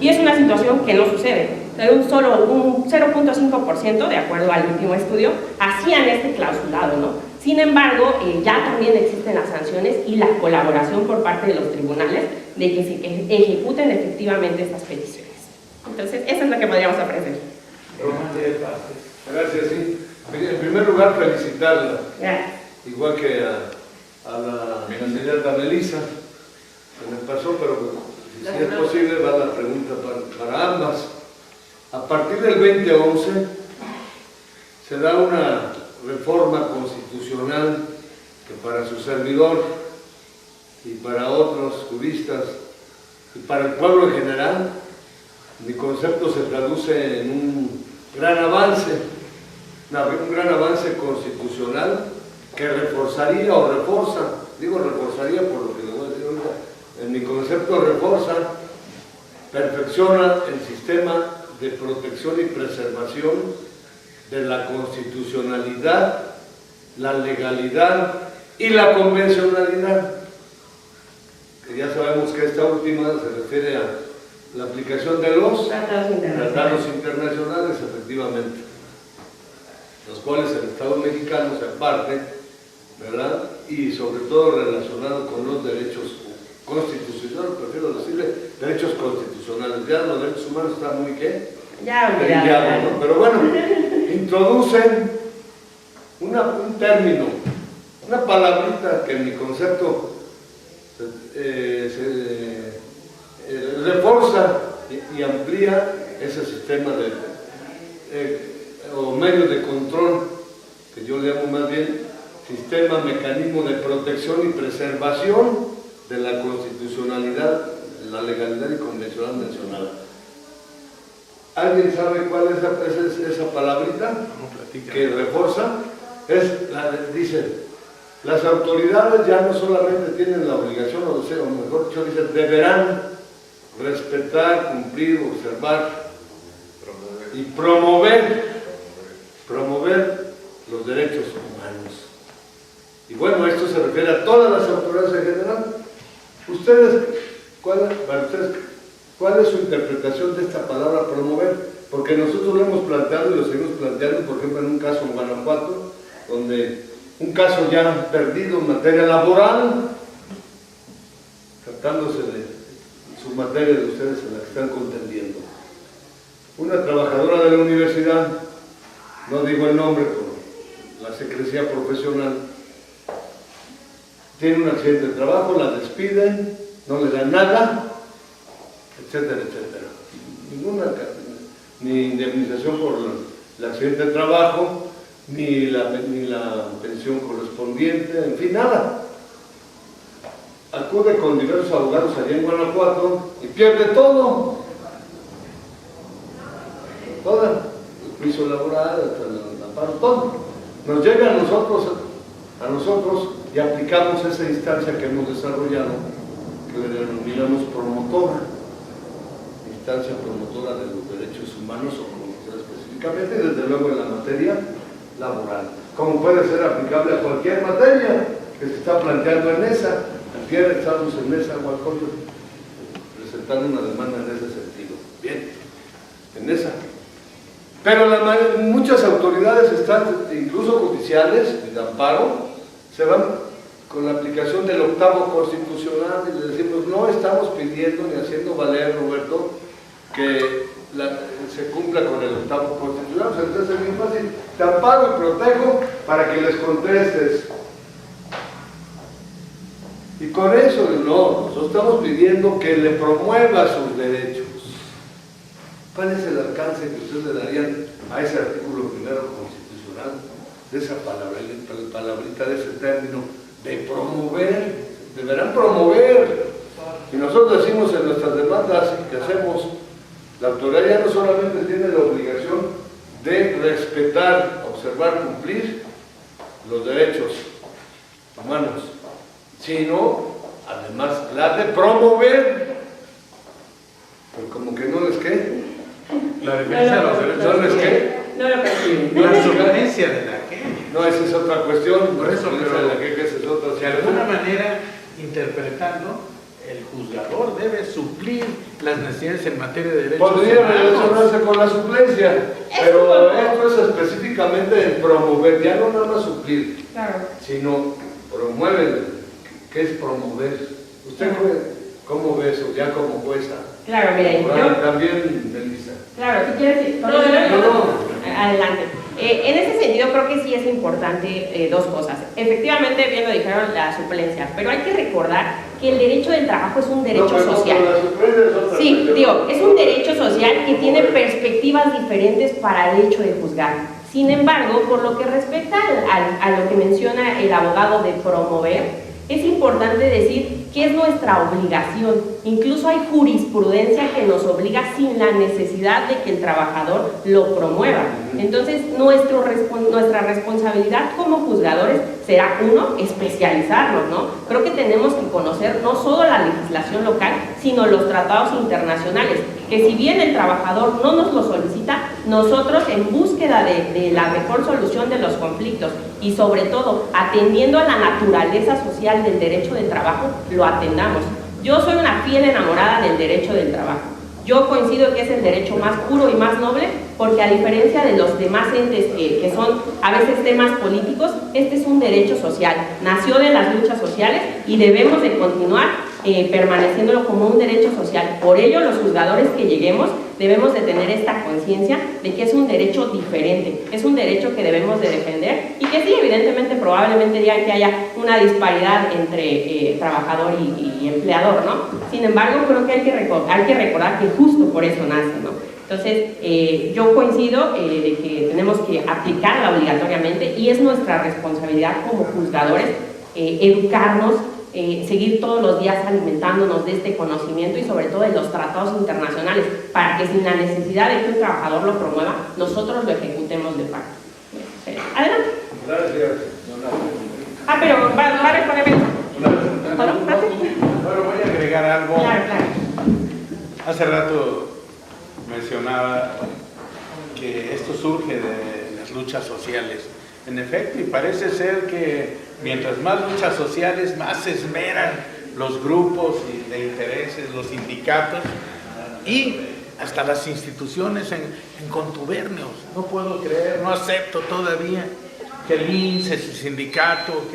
Y es una situación que no sucede. Un 0.5%, de acuerdo al último estudio, hacían este clausulado, ¿no? Sin embargo, ya también existen las sanciones y la colaboración por parte de los tribunales de que se ejecuten efectivamente estas peticiones. Entonces, eso es lo que podríamos ofrecer. Gracias, sí. En primer lugar, felicitarla. Gracias. Igual que a la candidata Melissa, se me pasó, pero si es posible va la pregunta para ambas. A partir del 2011 se da una reforma constitucional que para su servidor y para otros juristas y para el pueblo en general, mi concepto se traduce en un gran avance constitucional que reforzaría o refuerza, digo reforzaría por lo que le voy a decir ahorita, en mi concepto refuerza, perfecciona el sistema de protección y preservación de la constitucionalidad, la legalidad y la convencionalidad, que ya sabemos que esta última se refiere a la aplicación de los tratados internacionales, efectivamente, los cuales el Estado mexicano se parte, ¿verdad? Y sobre todo relacionado con los derechos constitucionales, prefiero decirle derechos constitucionales. Ya los derechos humanos están muy ¿qué? Ya, ¿no? Pero bueno, introducen un término, una palabrita que en mi concepto refuerza y amplía ese sistema o medios de control, que yo le llamo más bien sistema, mecanismo de protección y preservación de la constitucionalidad, la legalidad y convencional mencionada. ¿Alguien sabe cuál es esa palabrita que refuerza? Dice, las autoridades ya no solamente tienen la obligación, o mejor dicho, dice, deberán respetar, cumplir, observar y promover los derechos humanos. Y bueno, esto se refiere a todas las autoridades en general. ¿Cuál es su interpretación de esta palabra promover? Porque nosotros lo hemos planteado y lo seguimos planteando, por ejemplo, en un caso en Guanajuato, donde un caso ya perdido en materia laboral, tratándose de su materia de ustedes en la que están contendiendo. Una trabajadora de la universidad, no digo el nombre por la secrecía profesional, tiene un accidente de trabajo, la despiden, no le dan nada, etcétera, etcétera. Ninguna, ni indemnización por el accidente de trabajo, ni la pensión correspondiente, en fin, nada. Acude con diversos abogados allá en Guanajuato y pierde todo. Toda, el juicio laboral, hasta el amparo, todo. Nos llega a nosotros y aplicamos esa instancia que hemos desarrollado, que le denominamos promotora, instancia promotora de los derechos humanos o como específicamente, desde luego en la materia laboral, como puede ser aplicable a cualquier materia que se está planteando en esa. Ayer estamos en esa presentando una demanda en ese sentido. Bien, en esa. Pero muchas autoridades están, incluso judiciales, de amparo, se van con la aplicación del 8º constitucional y le decimos, no estamos pidiendo ni haciendo valer, Roberto, que se cumpla con el 8º constitucional. Entonces es muy fácil, te amparo y protejo para que les contestes. Y con eso no, nosotros estamos pidiendo que le promueva sus derechos. ¿Cuál es el alcance que ustedes le darían a ese artículo primero constitucional, de esa palabrita, de ese término, de promover? Deberán promover. Y nosotros decimos en nuestras demandas que hacemos, la autoridad ya no solamente tiene la obligación de respetar, observar, cumplir los derechos humanos, sino además la de promover. Pues como que no les qué. La defensa de los derechos ¿No les qué? No lo perciben. La suplencia de la queja. No, esa es otra cuestión. Por eso, pero la queja esa es otra. De alguna manera, interpretando, el juzgador debe suplir las necesidades en materia de derechos Podría humanos. relacionarse con la suplencia, pero esto es específicamente el promover, ya no nada más suplir, Claro. sino promueve. ¿Qué es promover? ¿Usted cómo ve eso, ya como jueza? Claro, mira, yo... También, Melissa. Claro, ¿qué quieres decir? No. Adelante. En ese sentido creo que sí es importante dos cosas. Efectivamente, bien lo dijeron, la suplencia, pero hay que recordar que el derecho del trabajo es un derecho social. La suplencia es otra Sí, cuestión. digo, es un derecho social que tiene perspectivas diferentes para el hecho de juzgar. Sin embargo, por lo que respecta a lo que menciona el abogado de promover, es importante decir que es nuestra obligación. Incluso hay jurisprudencia que nos obliga sin la necesidad de que el trabajador lo promueva. Entonces, nuestra responsabilidad como juzgadores será, uno, especializarnos, ¿no? Creo que tenemos que conocer no solo la legislación local, sino los tratados internacionales, que si bien el trabajador no nos lo solicita, nosotros en búsqueda de la mejor solución de los conflictos y sobre todo atendiendo a la naturaleza social del derecho del trabajo, lo atendamos. Yo soy una fiel enamorada del derecho del trabajo. Yo coincido que es el derecho más puro y más noble, porque a diferencia de los demás entes que son a veces temas políticos, este es un derecho social, nació de las luchas sociales y debemos de continuar permaneciéndolo como un derecho social. Por ello, los juzgadores que lleguemos debemos de tener esta conciencia de que es un derecho diferente, es un derecho que debemos de defender y que sí, evidentemente, probablemente digan que haya una disparidad entre trabajador y empleador, ¿no? Sin embargo, creo que hay que recordar que justo por eso nace, ¿no? Entonces, yo coincido de que tenemos que aplicarla obligatoriamente y es nuestra responsabilidad como juzgadores educarnos, seguir todos los días alimentándonos de este conocimiento y sobre todo de los tratados internacionales para que sin la necesidad de que un trabajador lo promueva, nosotros lo ejecutemos de facto. Adelante. Gracias. Pero va a responderme. Bueno, voy a agregar algo. Claro, claro. Hace rato mencionaba que esto surge de las luchas sociales. En efecto, y parece ser que mientras más luchas sociales, más se esmeran los grupos de intereses, los sindicatos y hasta las instituciones en contubernios. No puedo creer, no acepto todavía que el INSE, su sindicato,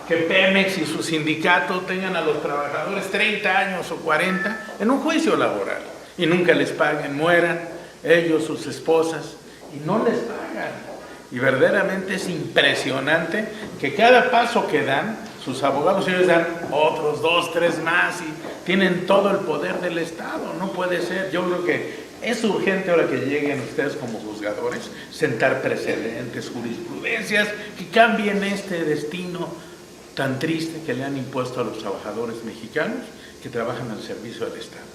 que Pemex y su sindicato tengan a los trabajadores 30 años o 40 en un juicio laboral y nunca les paguen, mueran ellos, sus esposas, y no les pagan. Y verdaderamente es impresionante que cada paso que dan, sus abogados, ellos dan otros 2, 3 más y tienen todo el poder del Estado. No puede ser. Yo creo que es urgente ahora que lleguen ustedes como juzgadores, sentar precedentes, jurisprudencias que cambien este destino tan triste que le han impuesto a los trabajadores mexicanos que trabajan al servicio del Estado.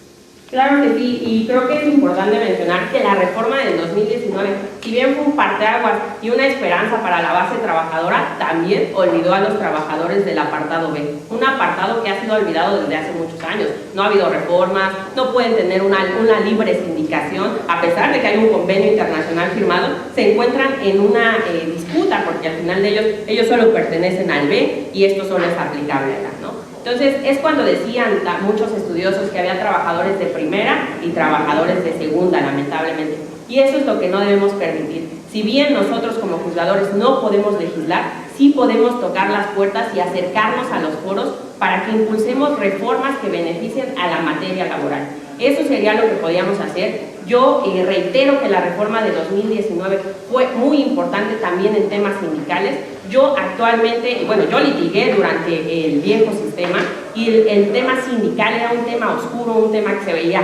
Claro que sí, y creo que es importante mencionar que la reforma del 2019, si bien fue un parteaguas y una esperanza para la base trabajadora, también olvidó a los trabajadores del apartado B, un apartado que ha sido olvidado desde hace muchos años. No ha habido reformas, no pueden tener una libre sindicación, a pesar de que hay un convenio internacional firmado, se encuentran en una disputa, porque al final de ellos solo pertenecen al B y esto solo es aplicable acá, ¿no? Entonces, es cuando decían muchos estudiosos que había trabajadores de primera y trabajadores de segunda, lamentablemente. Y eso es lo que no debemos permitir. Si bien nosotros como juzgadores no podemos legislar, sí podemos tocar las puertas y acercarnos a los foros para que impulsemos reformas que beneficien a la materia laboral. Eso sería lo que podíamos hacer. Yo reitero que la reforma de 2019 fue muy importante también en temas sindicales. Yo actualmente, bueno, yo litigué durante el viejo sistema y el tema sindical era un tema oscuro, un tema que se veía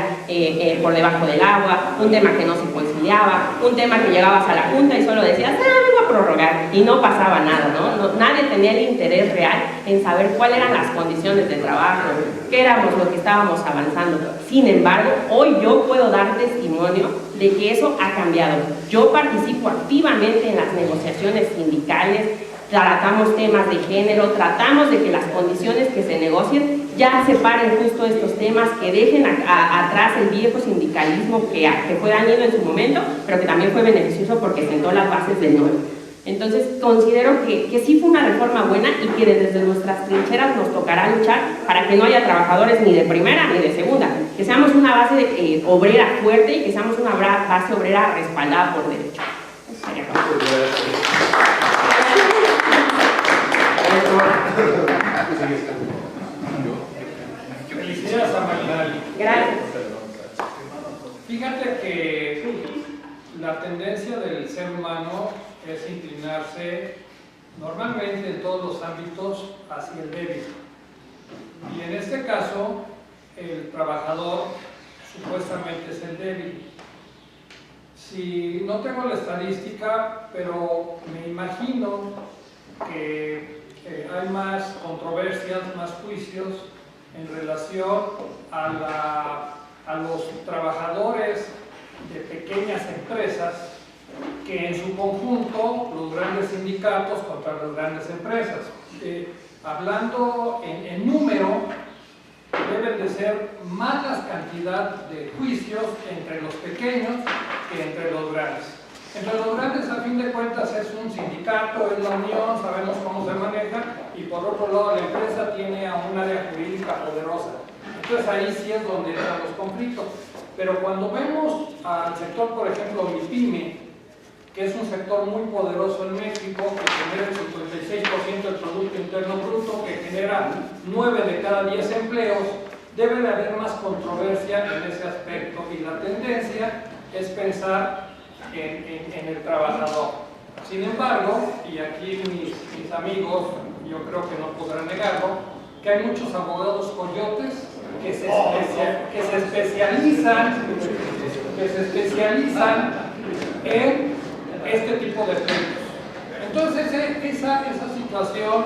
por debajo del agua, un tema que no se conciliaba, un tema que llegabas a la junta y solo decías, vengo a prorrogar, y no pasaba nada, ¿no? Nadie tenía el interés real en saber cuáles eran las condiciones de trabajo, qué éramos lo que estábamos avanzando. Sin embargo, hoy yo puedo dar testimonio de que eso ha cambiado. Yo participo activamente en las negociaciones sindicales, tratamos temas de género, tratamos de que las condiciones que se negocien ya separen justo estos temas, que dejen atrás el viejo sindicalismo que fue dañino en su momento, pero que también fue beneficioso porque sentó las bases del nuevo. Entonces considero que sí fue una reforma buena y que desde nuestras trincheras nos tocará luchar para que no haya trabajadores ni de primera ni de segunda, que seamos una base obrera fuerte y que seamos una base obrera respaldada por derecho. Eso sería todo. Felicidades a Marinal. Gracias. Fíjate que la tendencia del ser humano es inclinarse normalmente en todos los ámbitos hacia el débil. Y en este caso, el trabajador supuestamente es el débil. Si no tengo la estadística, pero me imagino que hay más controversias, más juicios en relación a los trabajadores de pequeñas empresas que en su conjunto los grandes sindicatos contra las grandes empresas. Hablando en número, deben de ser más la cantidad de juicios entre los pequeños que entre los grandes. Entre los grandes, a fin de cuentas, es un sindicato, es la unión, sabemos cómo se maneja, y por otro lado la empresa tiene a un área jurídica poderosa. Entonces ahí sí es donde están los conflictos. Pero cuando vemos al sector, por ejemplo, MIPYME, que es un sector muy poderoso en México, que genera el 56% del Producto Interno Bruto, que genera 9 de cada 10 empleos, debe de haber más controversia en ese aspecto, y la tendencia es pensar en el trabajador. Sin embargo, y aquí mis amigos, yo creo que no podrán negarlo, que hay muchos abogados coyotes que se especializan en este tipo de pleitos. Entonces, esa situación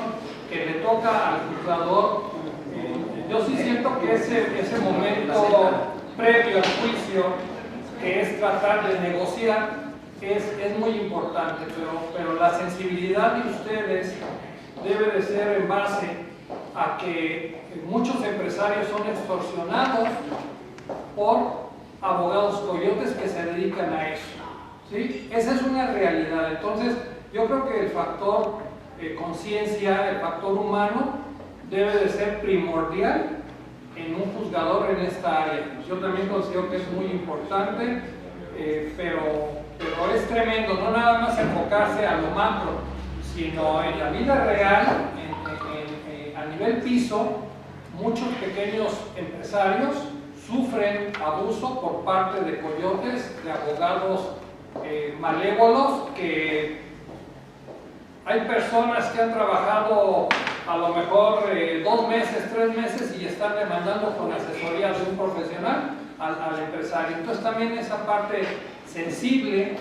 que le toca al juzgador, yo sí siento que ese momento previo al juicio, que es tratar de negociar, es muy importante, pero la sensibilidad de ustedes debe de ser en base a que muchos empresarios son extorsionados por abogados coyotes que se dedican a eso, ¿sí? Esa es una realidad. Entonces, yo creo que el factor conciencia, el factor humano, debe de ser primordial en un juzgador en esta área. Yo también considero que es muy importante, pero es tremendo, no nada más enfocarse a lo macro, sino en la vida real, a nivel piso, muchos pequeños empresarios sufren abuso por parte de coyotes, de abogados malévolos, que hay personas que han trabajado a lo mejor 2 meses, 3 meses y están demandando con asesoría de un profesional al empresario. Entonces también esa parte sensible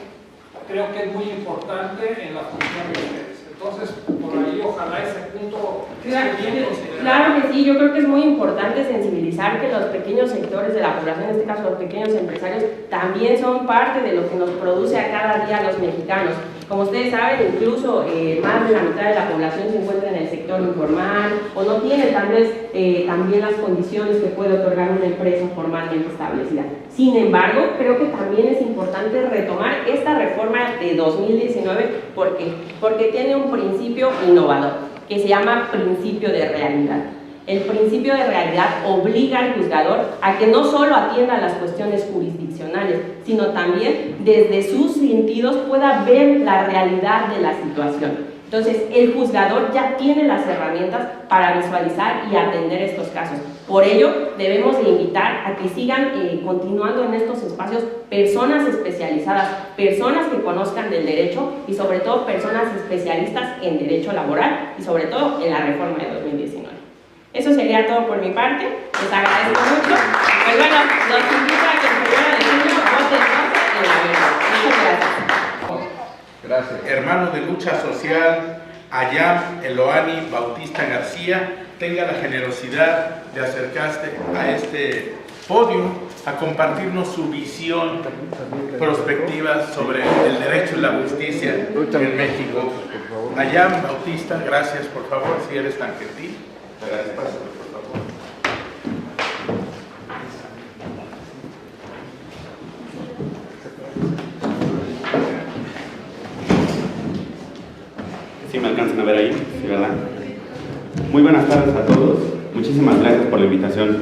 creo que es muy importante en la función de ustedes. Entonces, por ahí ojalá ese punto esté bien considerado. Claro que sí, yo creo que es muy importante sensibilizar que los pequeños sectores de la población, en este caso los pequeños empresarios, también son parte de lo que nos produce a cada día los mexicanos. Como ustedes saben, incluso más de la mitad de la población se encuentra en el sector informal o no tiene tal vez también las condiciones que puede otorgar una empresa formalmente establecida. Sin embargo, creo que también es importante retomar esta reforma de 2019 porque tiene un principio innovador que se llama principio de realidad. El principio de realidad obliga al juzgador a que no solo atienda a las cuestiones jurisdiccionales, sino también desde sus sentidos pueda ver la realidad de la situación. Entonces, el juzgador ya tiene las herramientas para visualizar y atender estos casos. Por ello, debemos de invitar a que sigan continuando en estos espacios personas especializadas, personas que conozcan del derecho y sobre todo personas especialistas en derecho laboral y sobre todo en la reforma de 2019. Eso sería todo por mi parte, les agradezco mucho. Pues bueno, los invito a que el 1 de junio voten en la verdad. Muchas gracias. Gracias. Hermano de lucha social, Ayam Eloani Bautista García, tenga la generosidad de acercarse a este podio a compartirnos su visión prospectiva sobre el derecho y la justicia en México. Ayam Bautista, gracias, por favor, si eres tan gentil. Gracias, por favor. Sí, me alcanzan a ver ahí, sí, ¿verdad? Muy buenas tardes a todos. Muchísimas gracias por la invitación.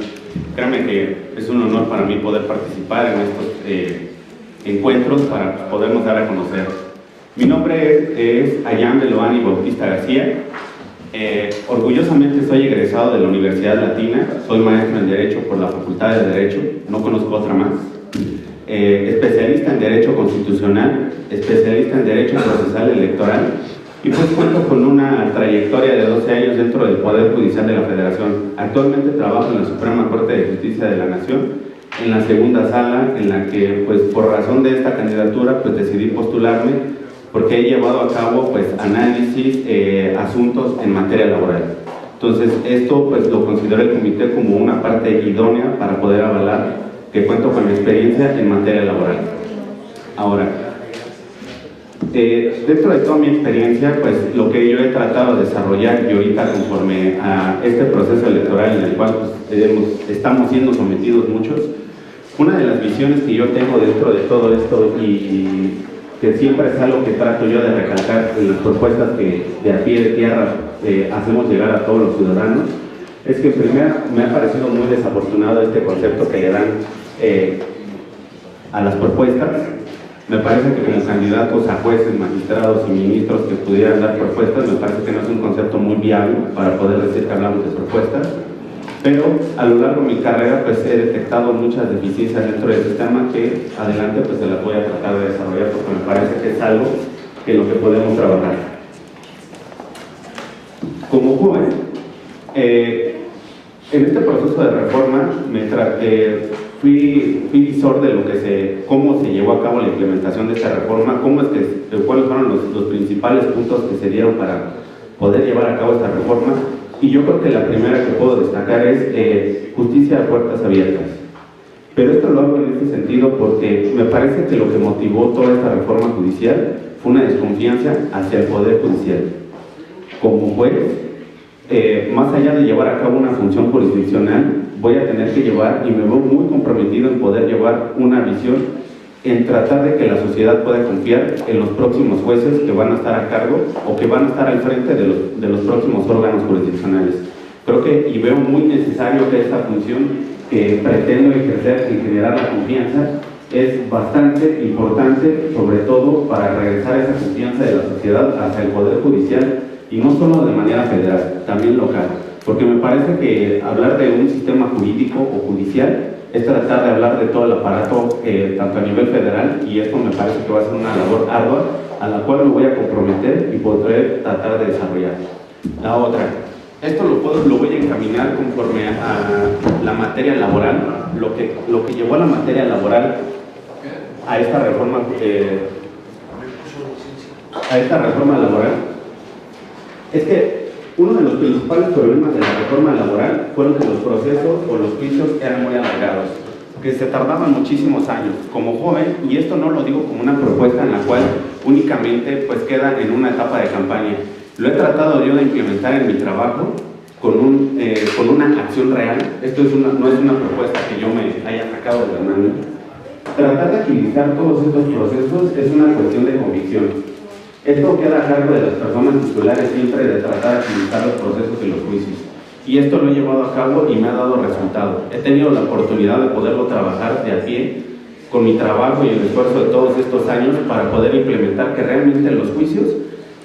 Créanme que es un honor para mí poder participar en estos encuentros para podernos dar a conocer. Mi nombre es Ayam Eloani Bautista García. Orgullosamente soy egresado de la Universidad Latina. Soy maestro en Derecho por la Facultad de Derecho. No conozco otra más. Especialista en Derecho Constitucional, especialista en Derecho Procesal Electoral. Y pues cuento con una trayectoria de 12 años dentro del Poder Judicial de la Federación. Actualmente trabajo en la Suprema Corte de Justicia de la Nación, en la segunda sala, en la que pues por razón de esta candidatura pues decidí postularme porque he llevado a cabo pues análisis, asuntos en materia laboral. Entonces esto pues lo considero el comité como una parte idónea para poder avalar que cuento con experiencia en materia laboral. Ahora, dentro de toda mi experiencia, pues lo que yo he tratado de desarrollar y ahorita conforme a este proceso electoral en el cual pues, estamos siendo sometidos muchos, una de las visiones que yo tengo dentro de todo esto y que siempre es algo que trato yo de recalcar en las propuestas que de a pie de tierra hacemos llegar a todos los ciudadanos, es que primero me ha parecido muy desafortunado este concepto que le dan a las propuestas. Me parece que como candidatos a jueces, magistrados y ministros que pudieran dar propuestas, me parece que no es un concepto muy viable para poder decir que hablamos de propuestas, pero a lo largo de mi carrera pues he detectado muchas deficiencias dentro del sistema que adelante pues se las voy a tratar de desarrollar porque me parece que es algo en lo que podemos trabajar. Como joven, en este proceso de reforma fui visor de cómo se llevó a cabo la implementación de esta reforma, cuáles fueron los principales puntos que se dieron para poder llevar a cabo esta reforma, y yo creo que la primera que puedo destacar es justicia de puertas abiertas. Pero esto lo hago en este sentido porque me parece que lo que motivó toda esta reforma judicial fue una desconfianza hacia el Poder Judicial. Como juez, más allá de llevar a cabo una función jurisdiccional, voy a tener que llevar, y me veo muy comprometido en poder llevar una visión en tratar de que la sociedad pueda confiar en los próximos jueces que van a estar a cargo o que van a estar al frente de los próximos órganos jurisdiccionales. Creo que, y veo muy necesario que esta función que pretendo ejercer y generar la confianza, es bastante importante, sobre todo para regresar esa confianza de la sociedad hacia el Poder Judicial, y no solo de manera federal, también local, porque me parece que hablar de un sistema jurídico o judicial es tratar de hablar de todo el aparato, tanto a nivel federal, y esto me parece que va a ser una labor ardua, a la cual me voy a comprometer y podré tratar de desarrollar. La otra, esto lo voy a encaminar conforme a la materia laboral, lo que llevó a la materia laboral a esta reforma laboral, es que uno de los principales problemas de la reforma laboral fueron que los procesos o los juicios eran muy alargados, que se tardaban muchísimos años. Como joven, y esto no lo digo como una propuesta en la cual únicamente pues queda en una etapa de campaña, lo he tratado yo de implementar en mi trabajo con una acción real. Esto no es una propuesta que yo me haya sacado de la mano. Tratar de agilizar todos estos procesos es una cuestión de convicción. Esto queda a cargo de las personas titulares siempre, de tratar de agilizar los procesos y los juicios. Y esto lo he llevado a cabo y me ha dado resultado. He tenido la oportunidad de poderlo trabajar de a pie, con mi trabajo y el esfuerzo de todos estos años, para poder implementar que realmente los juicios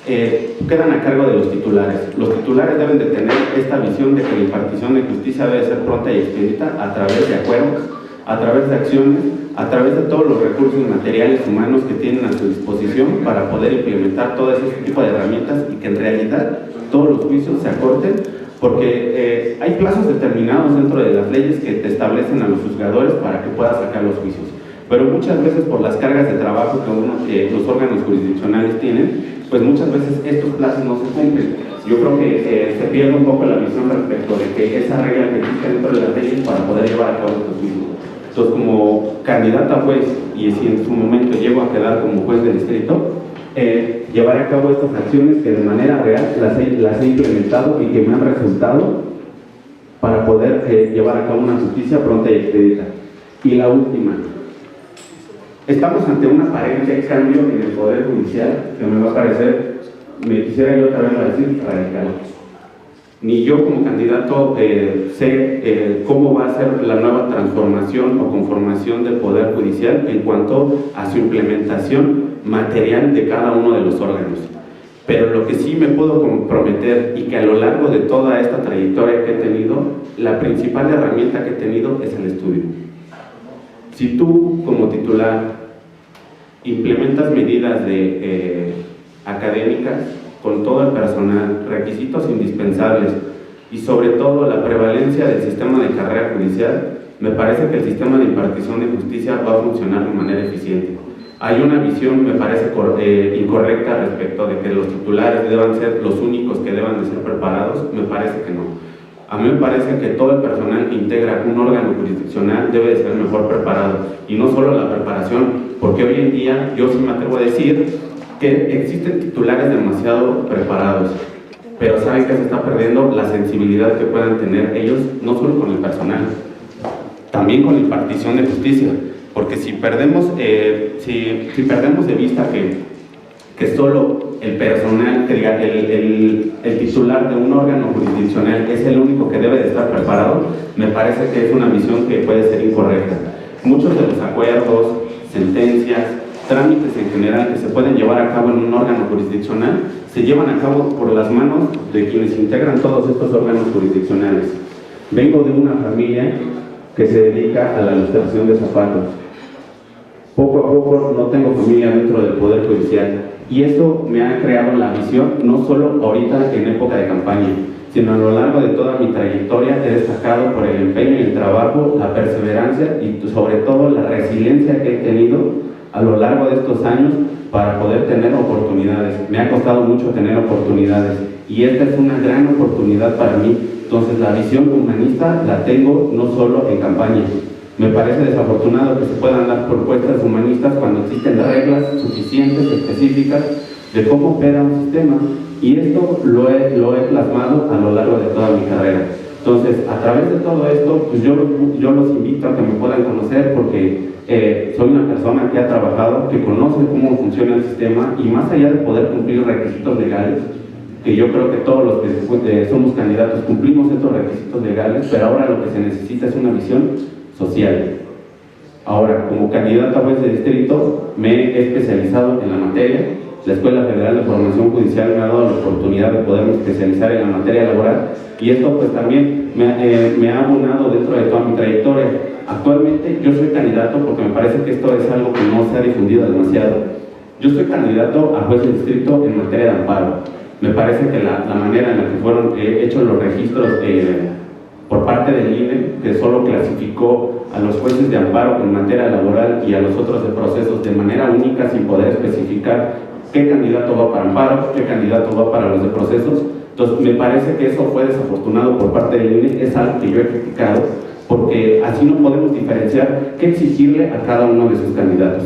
quedan a cargo de los titulares. Los titulares deben de tener esta visión de que la impartición de justicia debe ser pronta y expedita a través de acuerdos, a través de acciones, a través de todos los recursos materiales humanos que tienen a su disposición para poder implementar todo ese tipo de herramientas, y que en realidad todos los juicios se acorten, porque hay plazos determinados dentro de las leyes que te establecen a los juzgadores para que puedas sacar los juicios, pero muchas veces por las cargas de trabajo que los órganos jurisdiccionales tienen, pues muchas veces estos plazos no se cumplen. Yo creo que se pierde un poco la visión respecto de que esa regla que existe dentro de las leyes para poder llevar a cabo estos juicios. Entonces, como candidata a juez, y si en su momento llego a quedar como juez de distrito, llevaré a cabo estas acciones que de manera real las he implementado y que me han resultado para poder llevar a cabo una justicia pronta y expedita. Y la última, estamos ante un aparente cambio en el Poder Judicial que me va a parecer, me quisiera yo otra vez decir, radical. Ni yo como candidato sé cómo va a ser la nueva transformación o conformación del Poder Judicial en cuanto a su implementación material de cada uno de los órganos. Pero lo que sí me puedo comprometer, y que a lo largo de toda esta trayectoria que he tenido, la principal herramienta que he tenido es el estudio. Si tú como titular implementas medidas académicas con todo el personal, requisitos indispensables y sobre todo la prevalencia del sistema de carrera judicial, me parece que el sistema de impartición de justicia va a funcionar de manera eficiente. Hay una visión, me parece, incorrecta respecto de que los titulares deban ser los únicos que deban de ser preparados. Me parece que no. A mí me parece que todo el personal que integra un órgano jurisdiccional debe de ser mejor preparado, y no solo la preparación, porque hoy en día yo sí me atrevo a decir que existen titulares demasiado preparados, pero saben que se está perdiendo la sensibilidad que puedan tener ellos, no solo con el personal, también con la impartición de justicia, porque si perdemos de vista que solo el personal, el titular de un órgano jurisdiccional es el único que debe de estar preparado, me parece que es una visión que puede ser incorrecta. Muchos de los acuerdos, sentencias, trámites en general que se pueden llevar a cabo en un órgano jurisdiccional se llevan a cabo por las manos de quienes integran todos estos órganos jurisdiccionales. Vengo de una familia que se dedica a la ilustración de zapatos. Poco a poco no tengo familia dentro del Poder Judicial, y esto me ha creado la visión, no solo ahorita en época de campaña, sino a lo largo de toda mi trayectoria. He destacado por el empeño y el trabajo, la perseverancia y sobre todo la resiliencia que he tenido a lo largo de estos años para poder tener oportunidades. Me ha costado mucho tener oportunidades, y esta es una gran oportunidad para mí. Entonces la visión humanista la tengo no solo en campaña. Me parece desafortunado que se puedan dar propuestas humanistas cuando existen reglas suficientes, específicas, de cómo opera un sistema, y esto lo he plasmado a lo largo de toda mi carrera. Entonces, a través de todo esto, pues yo los invito a que me puedan conocer, porque soy una persona que ha trabajado, que conoce cómo funciona el sistema, y más allá de poder cumplir requisitos legales, que yo creo que todos los que somos candidatos cumplimos estos requisitos legales, pero ahora lo que se necesita es una visión social. Ahora, como candidato a juez de distrito, me he especializado en la materia. La Escuela Federal de Formación Judicial me ha dado la oportunidad de poderme especializar en la materia laboral, y esto pues también me ha abonado dentro de toda mi trayectoria. Actualmente yo soy candidato, porque me parece que esto es algo que no se ha difundido demasiado. Yo soy candidato a juez de distrito en materia de amparo. Me parece que la manera en la que fueron hechos los registros por parte del INE, que solo clasificó a los jueces de amparo en materia laboral y a los otros de procesos de manera única, sin poder especificar qué candidato va para amparo, qué candidato va para los de procesos. Entonces me parece que eso fue desafortunado por parte del INE, es algo que yo he criticado, porque así no podemos diferenciar qué exigirle a cada uno de sus candidatos.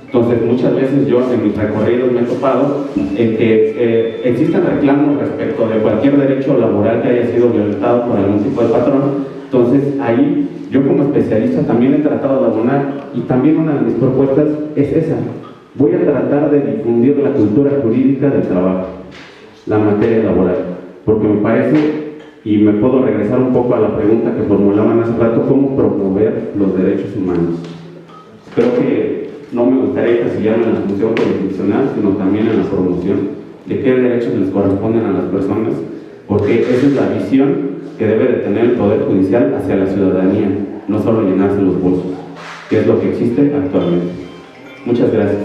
Entonces muchas veces yo en mis recorridos me he topado en que existen reclamos respecto de cualquier derecho laboral que haya sido violentado por algún tipo de patrón. Entonces ahí yo como especialista también he tratado de abonar, y también una de mis propuestas es esa: voy a tratar de difundir la cultura jurídica del trabajo, la materia laboral, porque me parece, y me puedo regresar un poco a la pregunta que formulaban hace rato, cómo promover los derechos humanos. Creo que no me gustaría encasillarme en la función jurisdiccional, sino también en la promoción de qué derechos les corresponden a las personas, porque esa es la visión que debe de tener el Poder Judicial hacia la ciudadanía, no solo llenarse los bolsos, que es lo que existe actualmente. Muchas gracias.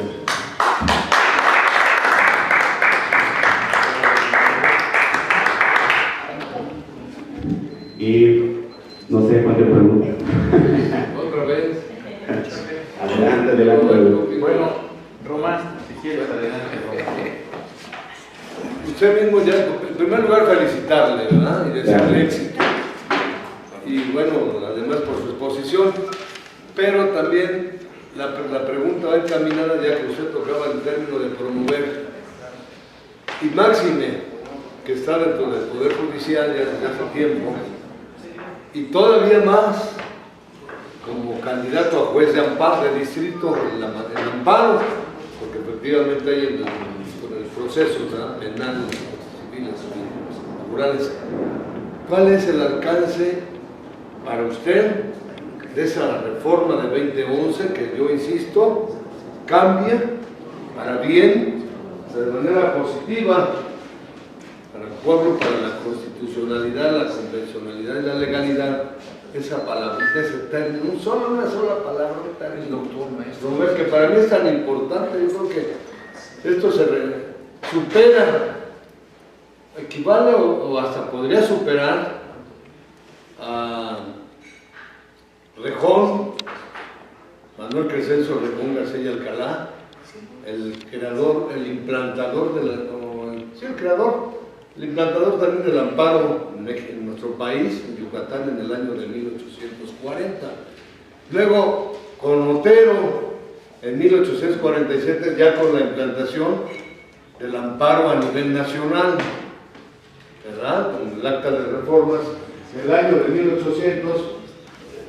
Y no sé cuánto pregunta. Otra vez. Adelante. Bueno, Román, si quieres, adelante, Román. Usted mismo ya, en primer lugar, felicitarle, ¿verdad? Y desearle éxito. Y bueno, además por su exposición, pero también la pregunta va encaminada, ya que usted tocaba el término de promover, y máxime, que está dentro del Poder Judicial ya desde hace tiempo, y todavía más como candidato a juez de amparo de distrito en amparo, porque efectivamente hay con el proceso, ¿verdad?, penal, civiles, laborales. ¿Cuál es el alcance para usted de esa reforma de 2011 que yo insisto cambia para bien, de manera positiva para el pueblo, para la constitucionalidad, la convencionalidad y la legalidad? Esa palabrita, ese término, una sola palabra, un término, doctor, que para mí es tan importante. Yo creo que esto se supera, equivale o hasta podría superar a Rejón, Manuel Crescencio Rejón García y Alcalá, el creador, el implantador el implantador también del amparo en nuestro país, en Yucatán, en el año de 1840. Luego, con Otero, en 1847, ya con la implantación del amparo a nivel nacional, ¿verdad?, con el acta de reformas, el año de 1800,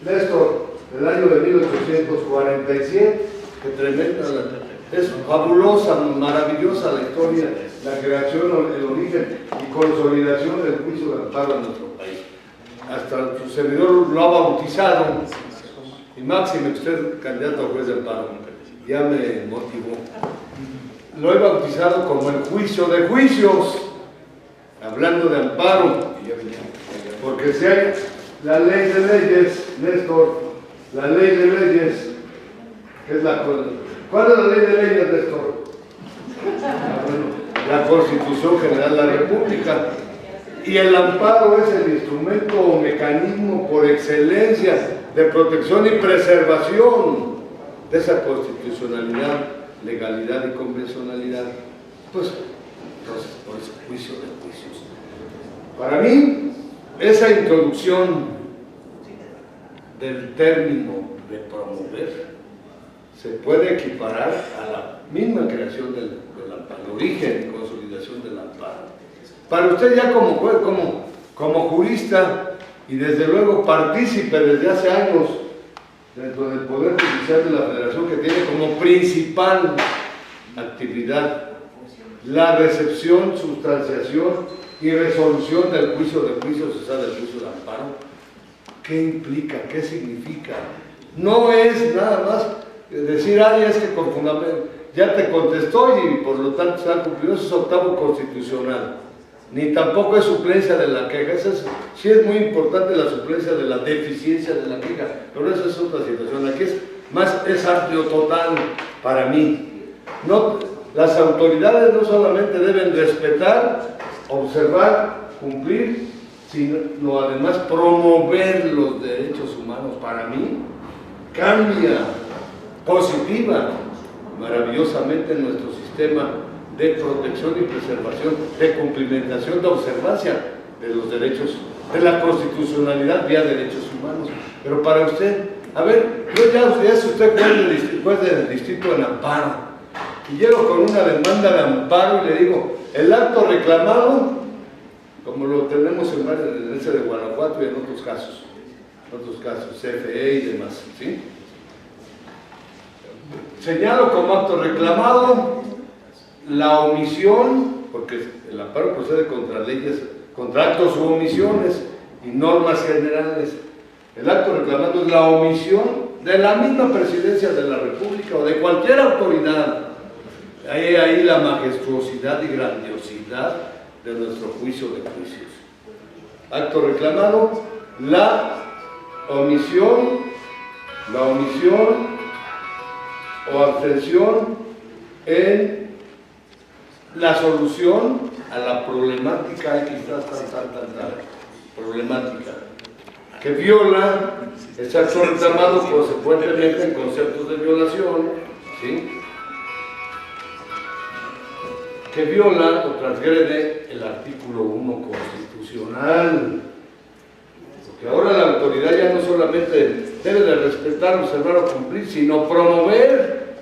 Néstor, el año de 1847, que tremenda, es fabulosa, maravillosa la historia, la creación, el origen y consolidación del juicio de amparo en nuestro país. Hasta su servidor lo ha bautizado, y máxime usted, candidato a juez de amparo, ya me motivó. Lo he bautizado como el juicio de juicios, hablando de amparo, porque si hay la ley de leyes, Néstor, la ley de leyes, que es ¿cuál es la ley de leyes, Néstor? La Constitución General de la República. Y el amparo es el instrumento o mecanismo por excelencia de protección y preservación de esa constitucionalidad, legalidad y convencionalidad. Pues, entonces, por ese juicio de juicios. Para mí, esa introducción del término de promover se puede equiparar a la misma creación del amparo, el origen y consolidación del amparo. Para usted ya como jurista y desde luego partícipe desde hace años dentro del Poder Judicial de la Federación, que tiene como principal actividad la recepción, sustanciación y resolución del juicio de juicios, o sea, del juicio de amparo, ¿qué implica? ¿Qué significa? No es nada más decir, es que con fundamento, ya te contestó y por lo tanto se ha cumplido, eso es octavo constitucional. Ni tampoco es suplencia de la queja, sí es muy importante la suplencia de la deficiencia de la queja, pero eso es otra situación. Aquí es amplio total para mí. No, las autoridades no solamente deben respetar, observar, cumplir, sino además promover los derechos humanos. Para mí cambia positiva, maravillosamente nuestro sistema de protección y preservación, de cumplimentación, de observancia de los derechos, de la constitucionalidad vía derechos humanos. Pero para usted, a ver, yo ya si usted juez del distrito en amparo, y llego con una demanda de amparo y le digo, el acto reclamado, como lo tenemos en ese de Guanajuato y en otros casos, CFE y demás, ¿sí? Señalo como acto reclamado la omisión, porque el amparo procede contra leyes, contra actos u omisiones y normas generales. El acto reclamado es la omisión de la misma presidencia de la República o de cualquier autoridad. Ahí la majestuosidad y grandiosidad de nuestro juicio de juicios. Acto reclamado, la omisión o abstención en la solución a la problemática problemática que viola, ese acto reclamado consecuentemente en conceptos de violación, ¿sí? Que viola o transgrede el artículo 1 constitucional. Porque ahora la autoridad ya no solamente debe de respetar, observar o cumplir, sino promover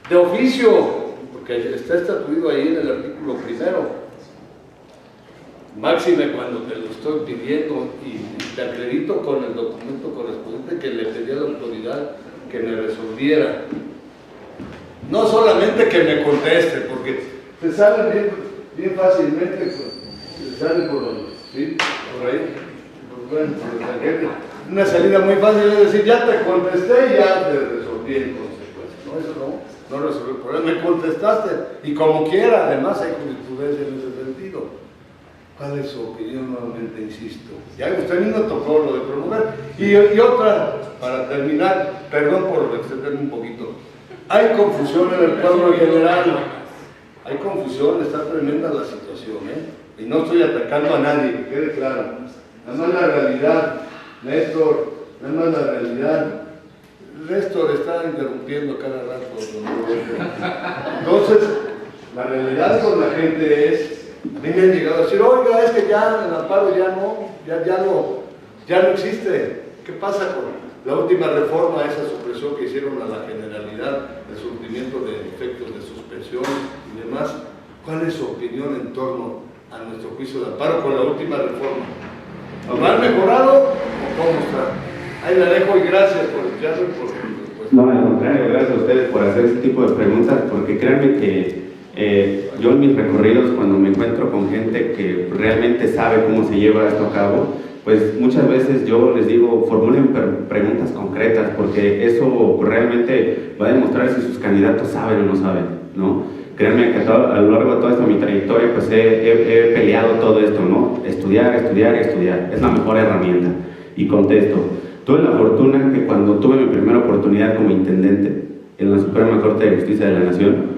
de oficio, porque está estatuido ahí en el artículo 1. Máxime cuando te lo estoy pidiendo y te acredito con el documento correspondiente que le pedí a la autoridad que me resolviera. No solamente que me conteste, porque te sale bien fácilmente, te sale por ahí, una salida muy fácil es decir, ya te contesté y ya te resolví en consecuencia. No, eso no resolvió el problema, me contestaste y como quiera, además hay jurisprudencia en ese sentido. ¿Cuál es su opinión? Nuevamente insisto. Ya usted mismo tocó lo de promover. Y otra, para terminar, perdón por extenderme un poquito. Hay confusión en el pueblo en general. Hay confusión, está tremenda la situación, Y no estoy atacando a nadie, que quede claro. Nada más la realidad, Néstor, nada más la realidad. Néstor está interrumpiendo cada rato. Entonces, la realidad con la gente es, a mí me han llegado a decir, oiga, es que ya el amparo ya no existe. ¿Qué pasa con la última reforma, esa supresión que hicieron a la generalidad, el surtimiento de efectos de suspensión y demás? ¿Cuál es su opinión en torno a nuestro juicio de amparo con la última reforma? ¿Habrá mejorado o cómo está? Ahí la dejo y gracias por escucharme y por su respuesta. No, al contrario, gracias a ustedes por hacer este tipo de preguntas, porque créanme que yo en mis recorridos, cuando me encuentro con gente que realmente sabe cómo se lleva esto a cabo, pues muchas veces yo les digo, formulen preguntas concretas, porque eso realmente va a demostrar si sus candidatos saben o no saben, ¿no? Créanme que a lo largo de toda esta mi trayectoria, pues he peleado todo esto, ¿no? Estudiar, es la mejor herramienta. Y contesto, tuve la fortuna que cuando tuve mi primera oportunidad como intendente en la Suprema Corte de Justicia de la Nación,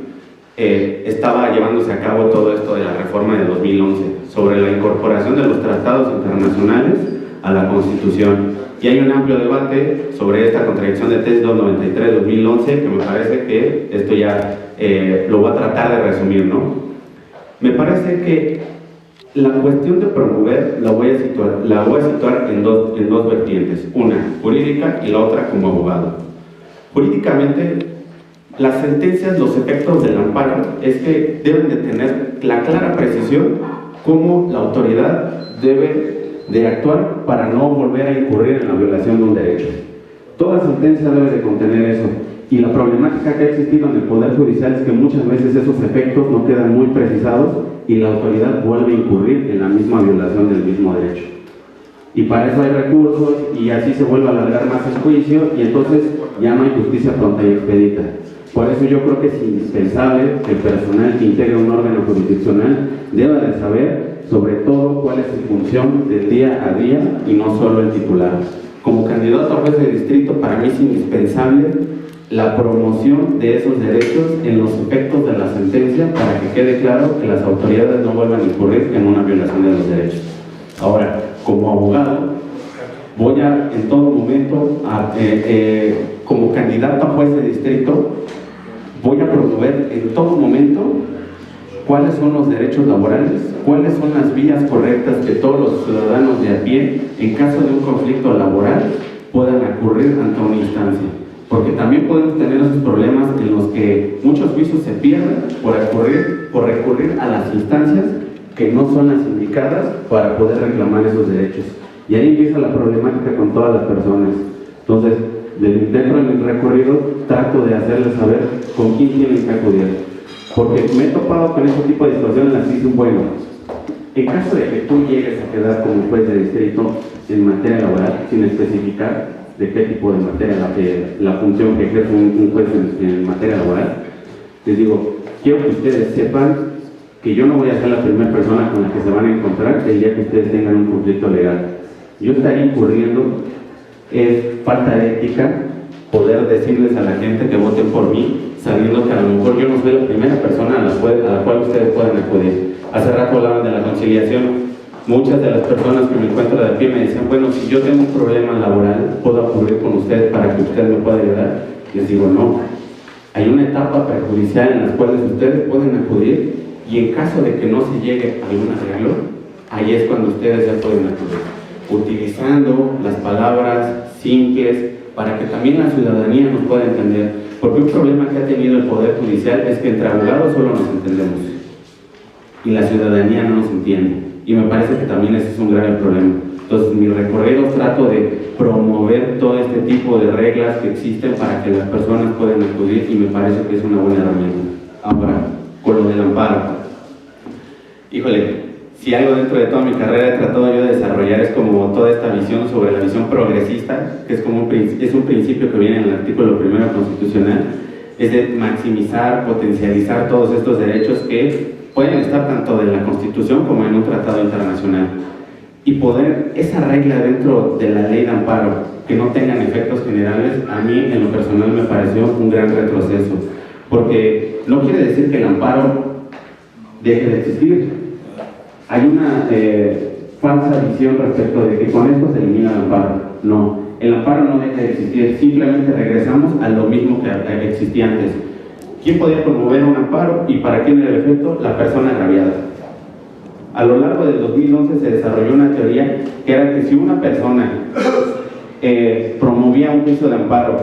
estaba llevándose a cabo todo esto de la reforma de 2011 sobre la incorporación de los tratados internacionales a la Constitución. Y hay un amplio debate sobre esta contradicción de TES 293-2011 que me parece que esto ya lo voy a tratar de resumir, ¿no? Me parece que la cuestión de promover la voy a situar en dos vertientes, una jurídica y la otra como abogado. Jurídicamente, las sentencias, los efectos del amparo es que deben de tener la clara precisión cómo la autoridad debe de actuar para no volver a incurrir en la violación de un derecho. Toda sentencia debe de contener eso. Y la problemática que ha existido en el Poder Judicial es que muchas veces esos efectos no quedan muy precisados y la autoridad vuelve a incurrir en la misma violación del mismo derecho. y para eso hay recursos y así se vuelve a alargar más el juicio y entonces ya no hay justicia pronta y expedita. Por eso yo creo que es indispensable que el personal que integre un órgano jurisdiccional deba de saber sobre todo cuál es su función del día a día y no solo el titular. Como candidato a juez de distrito, para mí es indispensable la promoción de esos derechos en los efectos de la sentencia para que quede claro que las autoridades no vuelvan a incurrir en una violación de los derechos. Ahora, como abogado, voy a en todo momento, como candidato a juez de distrito, voy a promover en todo momento cuáles son los derechos laborales, cuáles son las vías correctas que todos los ciudadanos de a pie, en caso de un conflicto laboral, puedan acudir ante una instancia. Porque también podemos tener esos problemas en los que muchos juicios se pierden por recurrir a las instancias que no son las indicadas para poder reclamar esos derechos. Y ahí empieza la problemática con todas las personas. Entonces, dentro de mi recorrido, trato de hacerles saber con quién tienen que acudir. Porque me he topado con ese tipo de situaciones en las que dicen, bueno, en caso de que tú llegues a quedar como juez de distrito en materia laboral, sin especificar de qué tipo de materia, la función que ejerce un juez en materia laboral, les digo, quiero que ustedes sepan que yo no voy a ser la primera persona con la que se van a encontrar el día que ustedes tengan un conflicto legal. Yo estaría incurriendo en falta de ética poder decirles a la gente que voten por mí, sabiendo que a lo mejor yo no soy la primera persona a la cual ustedes pueden acudir. Hace rato hablaban de la conciliación. Muchas de las personas que me encuentro de pie me decían, bueno, si yo tengo un problema laboral, ¿puedo acudir con usted para que usted me pueda ayudar? Les digo, no. Hay una etapa perjudicial en la cual ustedes pueden acudir y en caso de que no se llegue a algún arreglo, ahí es cuando ustedes ya pueden acudir. Utilizando las palabras simples para que también la ciudadanía nos pueda entender. Porque un problema que ha tenido el Poder Judicial es que entre abogados solo nos entendemos y la ciudadanía no nos entiende. Y me parece que también ese es un grave problema. Entonces, en mi recorrido trato de promover todo este tipo de reglas que existen para que las personas puedan acudir y me parece que es una buena herramienta. Ahora, con lo del amparo. Híjole, si algo dentro de toda mi carrera he tratado yo de desarrollar es como toda esta visión sobre la visión progresista, que es como un principio que viene en el artículo 1 constitucional, es de maximizar, potencializar todos estos derechos que pueden estar tanto en la Constitución como en un tratado internacional. Y poder, esa regla dentro de la ley de amparo, que no tengan efectos generales, a mí en lo personal me pareció un gran retroceso. Porque no quiere decir que el amparo deje de existir. Hay una falsa visión respecto de que con esto se elimina el amparo. No, el amparo no deja de existir, simplemente regresamos a lo mismo que existía antes. ¿Quién podía promover un amparo y para quién era el efecto? La persona agraviada. A lo largo del 2011 se desarrolló una teoría que era que si una persona promovía un juicio de amparo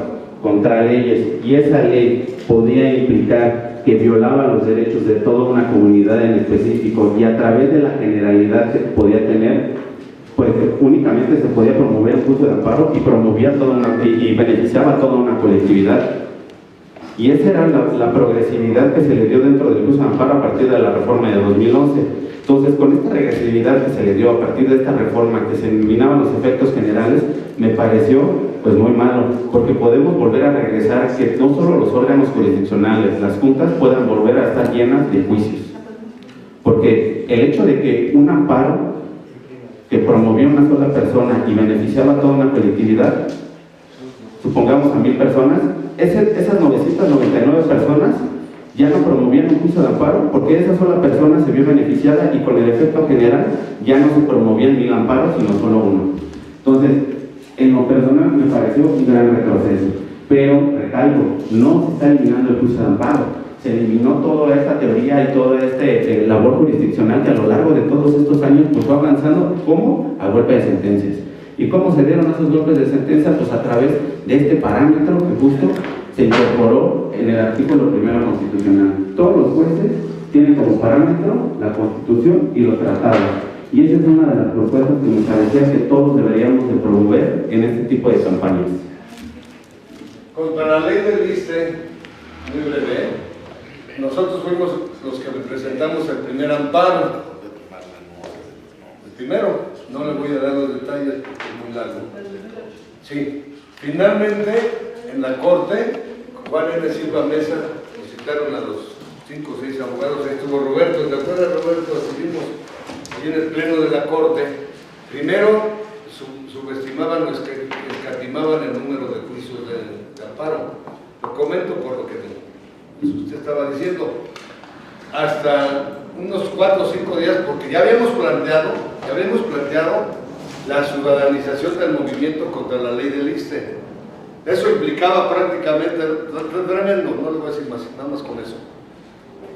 contra leyes y esa ley podía implicar que violaba los derechos de toda una comunidad en específico y a través de la generalidad que podía tener, pues únicamente se podía promover un juicio de amparo y promovía y beneficiaba a toda una colectividad. Y esa era la progresividad que se le dio dentro del juicio de amparo a partir de la reforma de 2011. Entonces, con esta regresividad que se le dio a partir de esta reforma, que se eliminaban los efectos generales, me pareció pues muy malo, porque podemos volver a regresar a que no solo los órganos jurisdiccionales, las juntas puedan volver a estar llenas de juicios. Porque el hecho de que un amparo que promovió una sola persona y beneficiaba a toda una colectividad, supongamos a 1000 personas, esas 999 personas ya no promovían un juicio de amparo porque esa sola persona se vio beneficiada y con el efecto general ya no se promovían 1000 amparos sino solo uno. Entonces, en lo personal me pareció un gran retroceso, pero recalco, no se está eliminando el juicio de amparo, se eliminó toda esta teoría y toda esta labor jurisdiccional que a lo largo de todos estos años pues fue avanzando. ¿Cómo? A golpe de sentencias. ¿Y cómo se dieron esos golpes de sentencia? Pues a través de este parámetro que justo se incorporó en el artículo 1 constitucional. Todos los jueces tienen como parámetro la Constitución y los tratados. Y esa es una de las propuestas que me parecía que todos deberíamos de promover en este tipo de campañas. Contra la ley del ISSSTE, muy breve, nosotros fuimos los que representamos el primer amparo. primero, no le voy a dar los detalles porque es muy largo. Sí, finalmente en la corte, Juan N. Silva Mesa, nos citaron a los 5 o 6 abogados, ahí estuvo Roberto, ¿te acuerdas, Roberto? Estuvimos ahí en el pleno de la corte. Primero, subestimaban o escatimaban el número de juicios de amparo. Lo comento por lo que usted estaba diciendo. Hasta unos 4 o 5 días, porque ya habíamos planteado la ciudadanización del movimiento contra la ley del ISSSTE. Eso implicaba prácticamente, tremendo, no le voy a decir más, nada más con eso.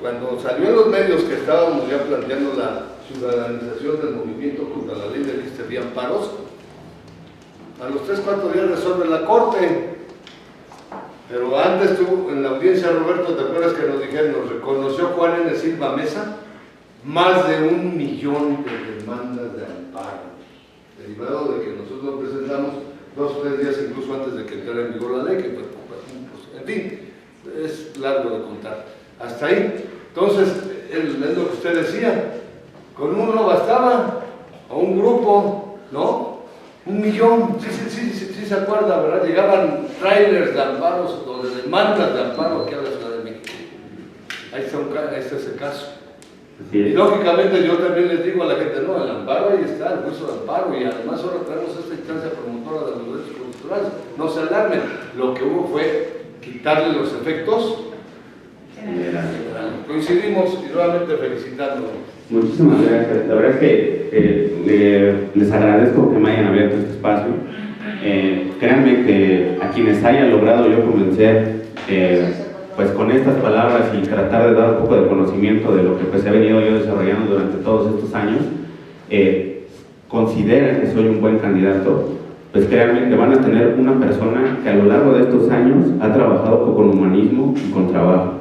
Cuando salió en los medios que estábamos ya planteando la ciudadanización del movimiento contra la ley del ISSSTE vía amparos, a los 3 o 4 días resuelve la corte. Pero antes tú, en la audiencia, Roberto, ¿te acuerdas que nos dijeron, nos reconoció Juan N. Silva Mesa más de 1 millón de demandas de amparo, derivado de que nosotros presentamos 2 o 3 días incluso antes de que entrara en vigor la ley, que pues, en fin, es largo de contar. Hasta ahí. Entonces, es lo que usted decía, con uno bastaba, o un grupo, ¿no? 1 millón, sí se acuerda, ¿verdad? Llegaban trailers de amparos, o de demandas de amparo aquí a la Ciudad de México. Ahí está ese caso. Y lógicamente yo también les digo a la gente, no, el amparo ahí está, el juicio de amparo, y además ahora tenemos esta instancia promotora de los derechos culturales. No se alarmen, lo que hubo fue quitarle los efectos. Coincidimos y nuevamente felicitándolos. Muchísimas gracias. La verdad es que les agradezco que me hayan abierto este espacio. Créanme que a quienes haya logrado yo convencer, pues con estas palabras y tratar de dar un poco de conocimiento de lo que pues he venido yo desarrollando durante todos estos años, consideran que soy un buen candidato, pues créanme que van a tener una persona que a lo largo de estos años ha trabajado con humanismo y con trabajo.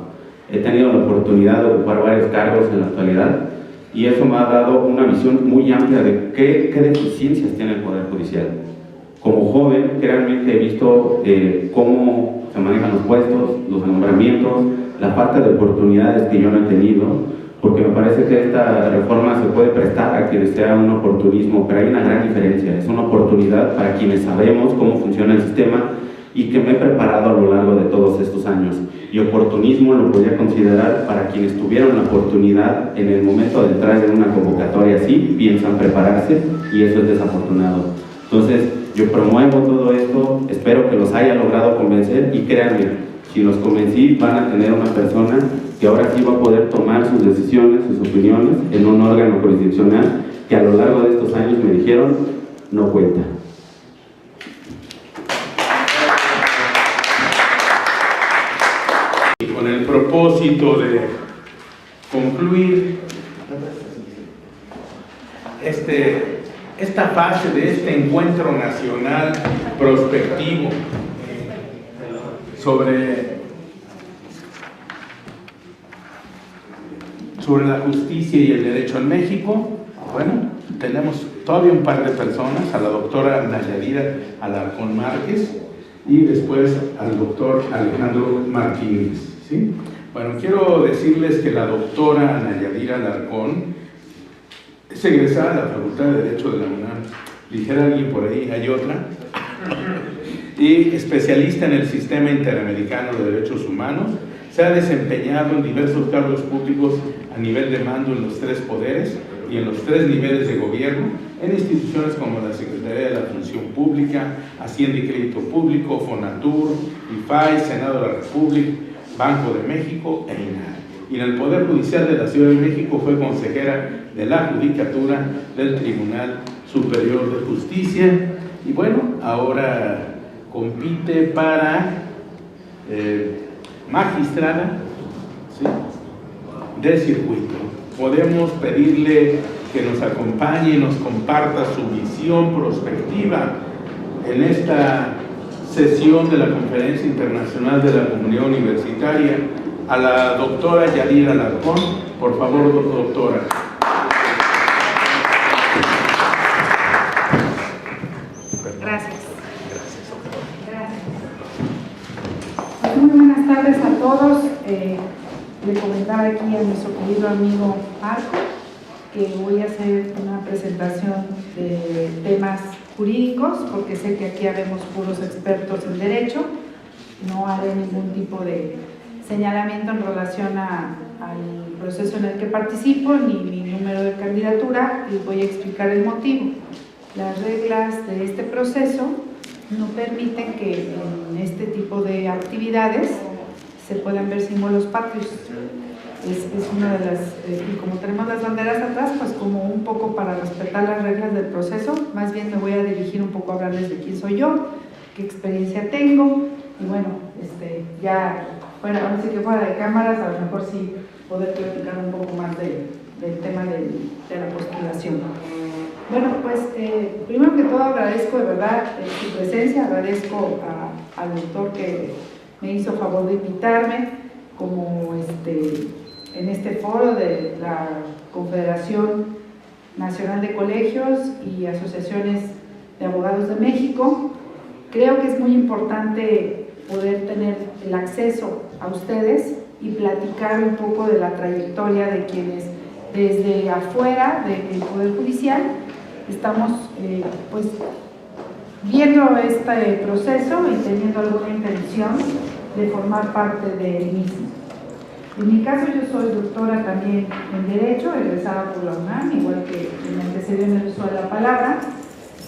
He tenido la oportunidad de ocupar varios cargos en la actualidad y eso me ha dado una visión muy amplia de qué deficiencias tiene el Poder Judicial. Como joven, créanme que he visto cómo se manejan los puestos, los nombramientos, la falta de oportunidades que yo no he tenido, porque me parece que esta reforma se puede prestar a que sea un oportunismo, pero hay una gran diferencia. Es una oportunidad para quienes sabemos cómo funciona el sistema y que me he preparado a lo largo de todos estos años. Y oportunismo lo podría considerar para quienes tuvieron la oportunidad en el momento de entrar en una convocatoria así, piensan prepararse y eso es desafortunado. Entonces, yo promuevo todo esto, espero que los haya logrado convencer y créanme, si los convencí van a tener una persona que ahora sí va a poder tomar sus decisiones, sus opiniones en un órgano jurisdiccional que a lo largo de estos años me dijeron no cuenta. Con el propósito de concluir esta fase de este encuentro nacional prospectivo sobre la justicia y el derecho en México, bueno, tenemos todavía un par de personas, a la doctora Nayadira Alarcón Márquez y después al doctor Alejandro Martínez. ¿Sí? Bueno, quiero decirles que la doctora Nayadira Alarcón es egresada de la Facultad de Derecho de la UNAM. Dijera alguien por ahí, hay otra. Y especialista en el Sistema Interamericano de Derechos Humanos. Se ha desempeñado en diversos cargos públicos a nivel de mando en los 3 poderes y en los 3 niveles de gobierno, en instituciones como la Secretaría de la Función Pública, Hacienda y Crédito Público, Fonatur, IFAI, Senado de la República, Banco de México e INAI. Y en el Poder Judicial de la Ciudad de México fue consejera de la Judicatura del Tribunal Superior de Justicia. Y bueno, ahora compite para magistrada, ¿sí?, del circuito. Podemos pedirle que nos acompañe y nos comparta su visión prospectiva en esta sesión de la Conferencia Internacional de la Comunidad Universitaria a la doctora Yadira Alarcón. Por favor, doctora. Gracias. Muy buenas tardes a todos. Le comentaba aquí a nuestro querido amigo Marco que voy a hacer una presentación de temas jurídicos, porque sé que aquí habemos puros expertos en derecho. No haré ningún tipo de señalamiento en relación al proceso en el que participo, ni mi número de candidatura, y voy a explicar el motivo. Las reglas de este proceso no permiten que en este tipo de actividades se puedan ver símbolos patrios. Es una de las, y como tenemos las banderas atrás, pues como un poco para respetar las reglas del proceso, más bien me voy a dirigir un poco a hablarles de quién soy yo, qué experiencia tengo, y bueno, ya fuera, así que fuera de cámaras, a lo mejor sí poder platicar un poco más del tema de la postulación. Bueno, pues primero que todo agradezco de verdad su presencia, agradezco al doctor que me hizo favor de invitarme como en este foro de la Confederación Nacional de Colegios y Asociaciones de Abogados de México. Creo que es muy importante poder tener el acceso a ustedes y platicar un poco de la trayectoria de quienes desde afuera del Poder Judicial estamos pues viendo este proceso y teniendo alguna intención de formar parte del mismo. En mi caso, yo soy doctora también en Derecho, egresada por la UNAM, igual que me antecedió en el uso de la palabra.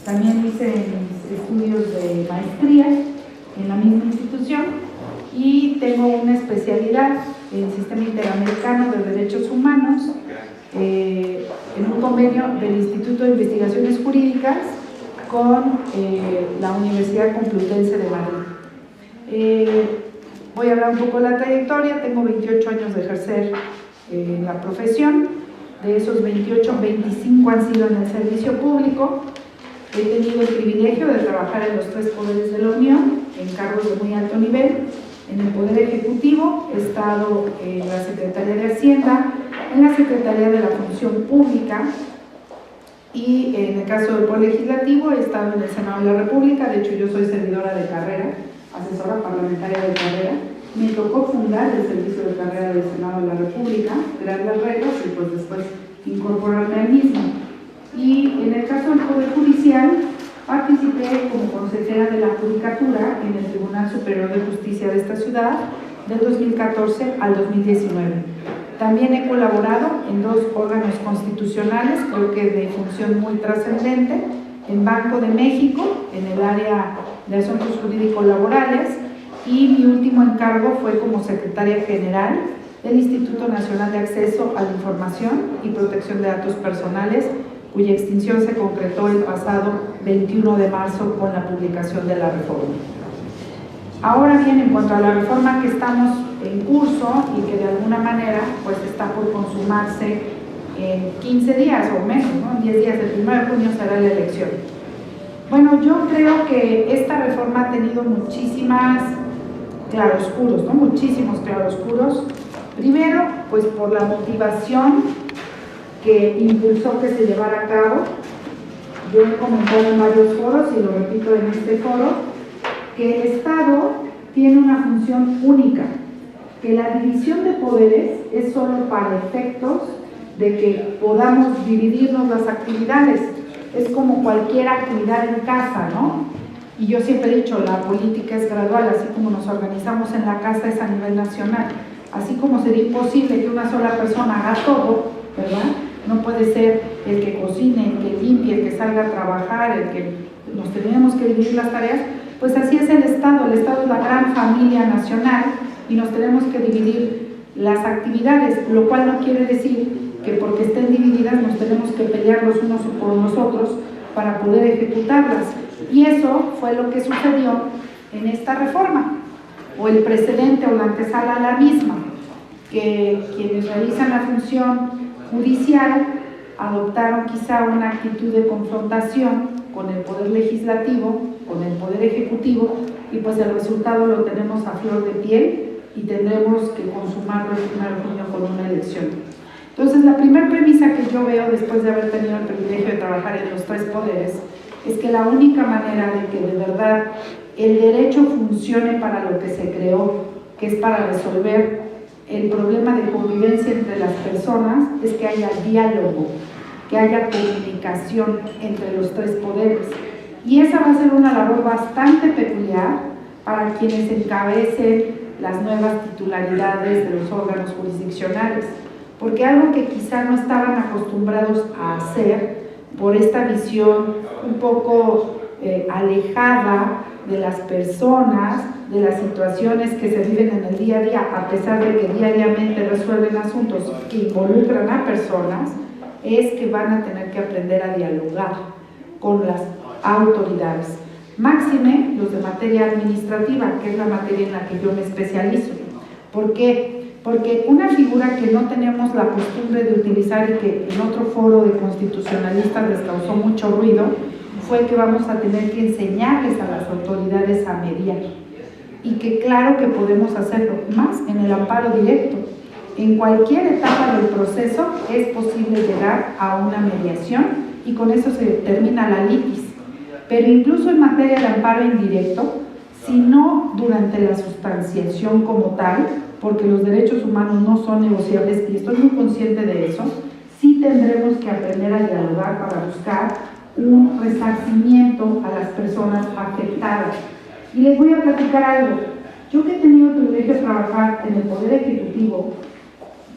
También hice mis estudios de maestría en la misma institución y tengo una especialidad en Sistema Interamericano de Derechos Humanos en un convenio del Instituto de Investigaciones Jurídicas con la Universidad Complutense de Madrid. Voy a hablar un poco de la trayectoria. Tengo 28 años de ejercer la profesión. De esos 28, 25 han sido en el servicio público. He tenido el privilegio de trabajar en los 3 poderes de la Unión, en cargos de muy alto nivel. En el Poder Ejecutivo he estado en la Secretaría de Hacienda, en la Secretaría de la Función Pública y en el caso del Poder Legislativo he estado en el Senado de la República. De hecho, yo soy servidora de carrera, asesora parlamentaria de carrera. Me tocó fundar el servicio de carrera del Senado de la República, crear las reglas y pues después incorporarme al mismo. Y en el caso del Poder Judicial, participé como consejera de la Judicatura en el Tribunal Superior de Justicia de esta ciudad del 2014 al 2019. También he colaborado en 2 órganos constitucionales, creo que de función muy trascendente, en Banco de México, en el área de Asuntos Jurídicos Laborales, y mi último encargo fue como secretaria general del Instituto Nacional de Acceso a la Información y Protección de Datos Personales, cuya extinción se concretó el pasado 21 de marzo con la publicación de la reforma. Ahora bien, en cuanto a la reforma que estamos en curso y que de alguna manera pues está por consumarse en 15 días o menos, ¿no? En 10 días, el 1 de junio será la elección. Bueno, yo creo que esta reforma ha tenido muchísimas claroscuros, ¿no? Muchísimos claroscuros. Primero, pues por la motivación que impulsó que se llevara a cabo. Yo he comentado en varios foros y lo repito en este foro, que el Estado tiene una función única, que la división de poderes es solo para efectos de que podamos dividirnos las actividades. Es como cualquier actividad en casa, ¿no? Y yo siempre he dicho, la política es gradual, así como nos organizamos en la casa es a nivel nacional. Así como sería imposible que una sola persona haga todo, ¿verdad? No puede ser el que cocine, el que limpie, el que salga a trabajar, el que nos tenemos que dividir las tareas. Pues así es el Estado es la gran familia nacional y nos tenemos que dividir las actividades, lo cual no quiere decir que porque estén divididas nos tenemos que pelear los unos por los otros para poder ejecutarlas. Y eso fue lo que sucedió en esta reforma, o el precedente o la antesala a la misma, que quienes realizan la función judicial adoptaron quizá una actitud de confrontación con el Poder Legislativo, con el Poder Ejecutivo, y pues el resultado lo tenemos a flor de piel y tendremos que consumarlo el 1 de junio con una elección. Entonces, la primera premisa que yo veo después de haber tenido el privilegio de trabajar en los 3 poderes es que la única manera de que de verdad el derecho funcione para lo que se creó, que es para resolver el problema de convivencia entre las personas, es que haya diálogo. que haya comunicación entre los tres poderes. Y esa va a ser una labor bastante peculiar para quienes encabecen las nuevas titularidades de los órganos jurisdiccionales, porque algo que quizá no estaban acostumbrados a hacer por esta visión un poco alejada de las personas, de las situaciones que se viven en el día a día, a pesar de que diariamente resuelven asuntos que involucran a personas, es que van a tener que aprender a dialogar con las autoridades. Máxime los de materia administrativa, que es la materia en la que yo me especializo. ¿Por qué? Porque una figura que no tenemos la costumbre de utilizar y que en otro foro de constitucionalistas les causó mucho ruido, fue que vamos a tener que enseñarles a las autoridades a mediar. Y que claro que podemos hacerlo, más en el amparo directo. En cualquier etapa del proceso es posible llegar a una mediación y con eso se termina la litis. Pero incluso en materia de amparo indirecto, si no durante la sustanciación como tal, porque los derechos humanos no son negociables y estoy muy consciente de eso, sí tendremos que aprender a dialogar para buscar un resarcimiento a las personas afectadas. Y les voy a platicar algo. Yo que he tenido el privilegio de trabajar en el Poder Ejecutivo,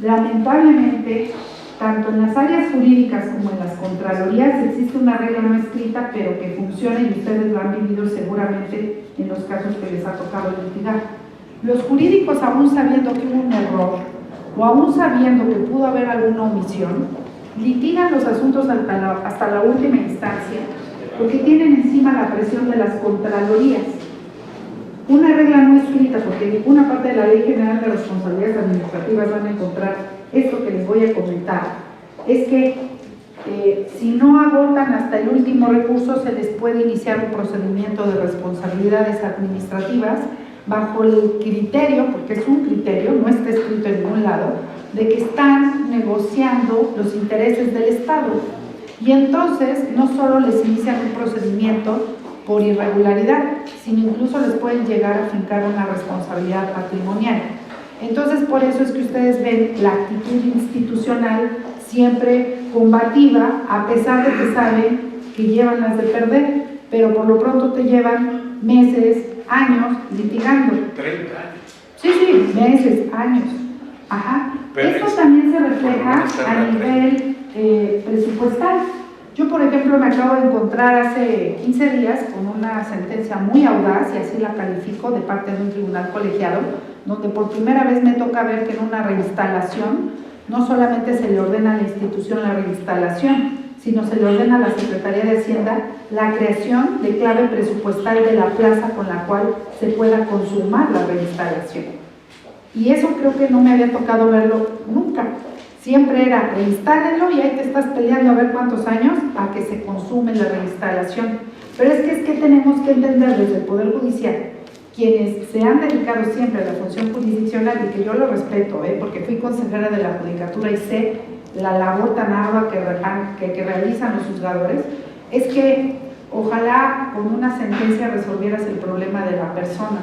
lamentablemente, tanto en las áreas jurídicas como en las contralorías existe una regla no escrita, pero que funciona y ustedes lo han vivido seguramente en los casos que les ha tocado litigar. Los jurídicos, aún sabiendo que hubo un error o aún sabiendo que pudo haber alguna omisión, litigan los asuntos hasta la última instancia porque tienen encima la presión de las contralorías. Una regla no escrita, porque en ninguna parte de la Ley General de Responsabilidades Administrativas van a encontrar esto que les voy a comentar, es que si no agotan hasta el último recurso se les puede iniciar un procedimiento de responsabilidades administrativas bajo el criterio, porque es un criterio, no está escrito en ningún lado, de que están negociando los intereses del Estado. Y entonces no solo les inician un procedimiento por irregularidad, sino incluso les pueden llegar a fincar una responsabilidad patrimonial. Entonces, por eso es que ustedes ven la actitud institucional siempre combativa, a pesar de que saben que llevan las de perder, pero por lo pronto te llevan meses, años litigando. 30 años. Sí, meses, años. Ajá. Esto también se refleja a nivel presupuestal. Yo, por ejemplo, me acabo de encontrar hace 15 días con una sentencia muy audaz, y así la califico, de parte de un tribunal colegiado, donde por primera vez me toca ver que en una reinstalación no solamente se le ordena a la institución la reinstalación, sino se le ordena a la Secretaría de Hacienda la creación de clave presupuestal de la plaza con la cual se pueda consumar la reinstalación. Y eso creo que no me había tocado verlo nunca. Siempre era reinstálenlo y ahí te estás peleando a ver cuántos años a que se consume la reinstalación. Pero es que tenemos que entender desde el Poder Judicial, quienes se han dedicado siempre a la función jurisdiccional, y que yo lo respeto, porque fui consejera de la Judicatura y sé la labor tan ardua que realizan los juzgadores, es que ojalá con una sentencia resolvieras el problema de la persona,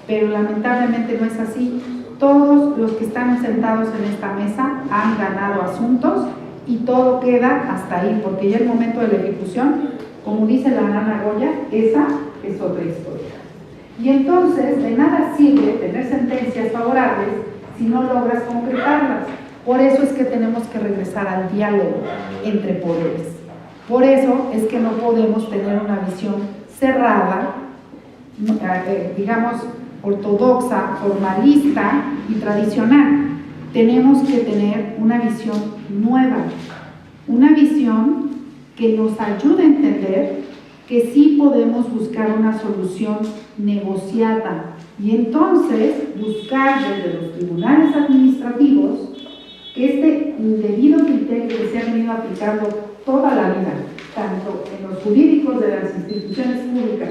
pero lamentablemente no es así. Todos los que están sentados en esta mesa han ganado asuntos y todo queda hasta ahí, porque ya el momento de la ejecución, como dice la nana Goya, esa es otra historia. Y entonces de nada sirve tener sentencias favorables si no logras concretarlas. Por eso es que tenemos que regresar al diálogo entre poderes. Por eso es que no podemos tener una visión cerrada, digamos, ortodoxa, formalista y tradicional. Tenemos que tener una visión nueva, una visión que nos ayude a entender que sí podemos buscar una solución negociada y entonces buscar desde los tribunales administrativos que este indebido criterio que se ha venido aplicando toda la vida, tanto en los jurídicos de las instituciones públicas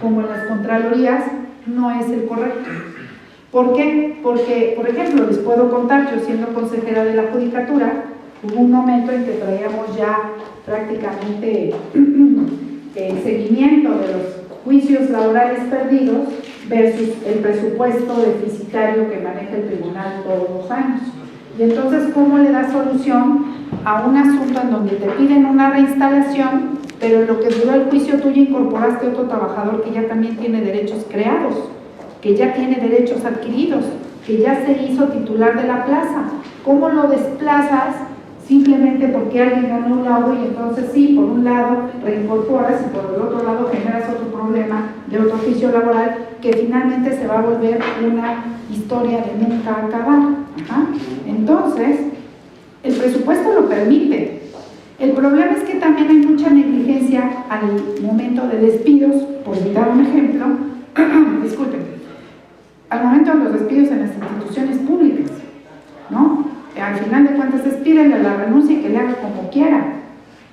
como en las contralorías, no es el correcto. ¿Por qué? Porque, por ejemplo, les puedo contar, yo siendo consejera de la Judicatura, hubo un momento en que traíamos ya prácticamente el seguimiento de los juicios laborales perdidos versus el presupuesto deficitario que maneja el tribunal todos los años. Y entonces, ¿cómo le das solución a un asunto en donde te piden una reinstalación, pero en lo que duró el juicio tú ya incorporaste otro trabajador que ya también tiene derechos creados, que ya tiene derechos adquiridos, que ya se hizo titular de la plaza? ¿Cómo lo desplazas simplemente porque alguien ganó un laudo y entonces sí, por un lado reincorporas y por el otro lado generas otro problema de otro juicio laboral que finalmente se va a volver una historia de nunca acabar? Ajá. Entonces, el presupuesto lo permite. El problema es que también hay mucha negligencia al momento de despidos, por dar un ejemplo, disculpen, al momento de los despidos en las instituciones públicas, ¿no? Al final de cuentas es pídele la renuncia y que le haga como quiera.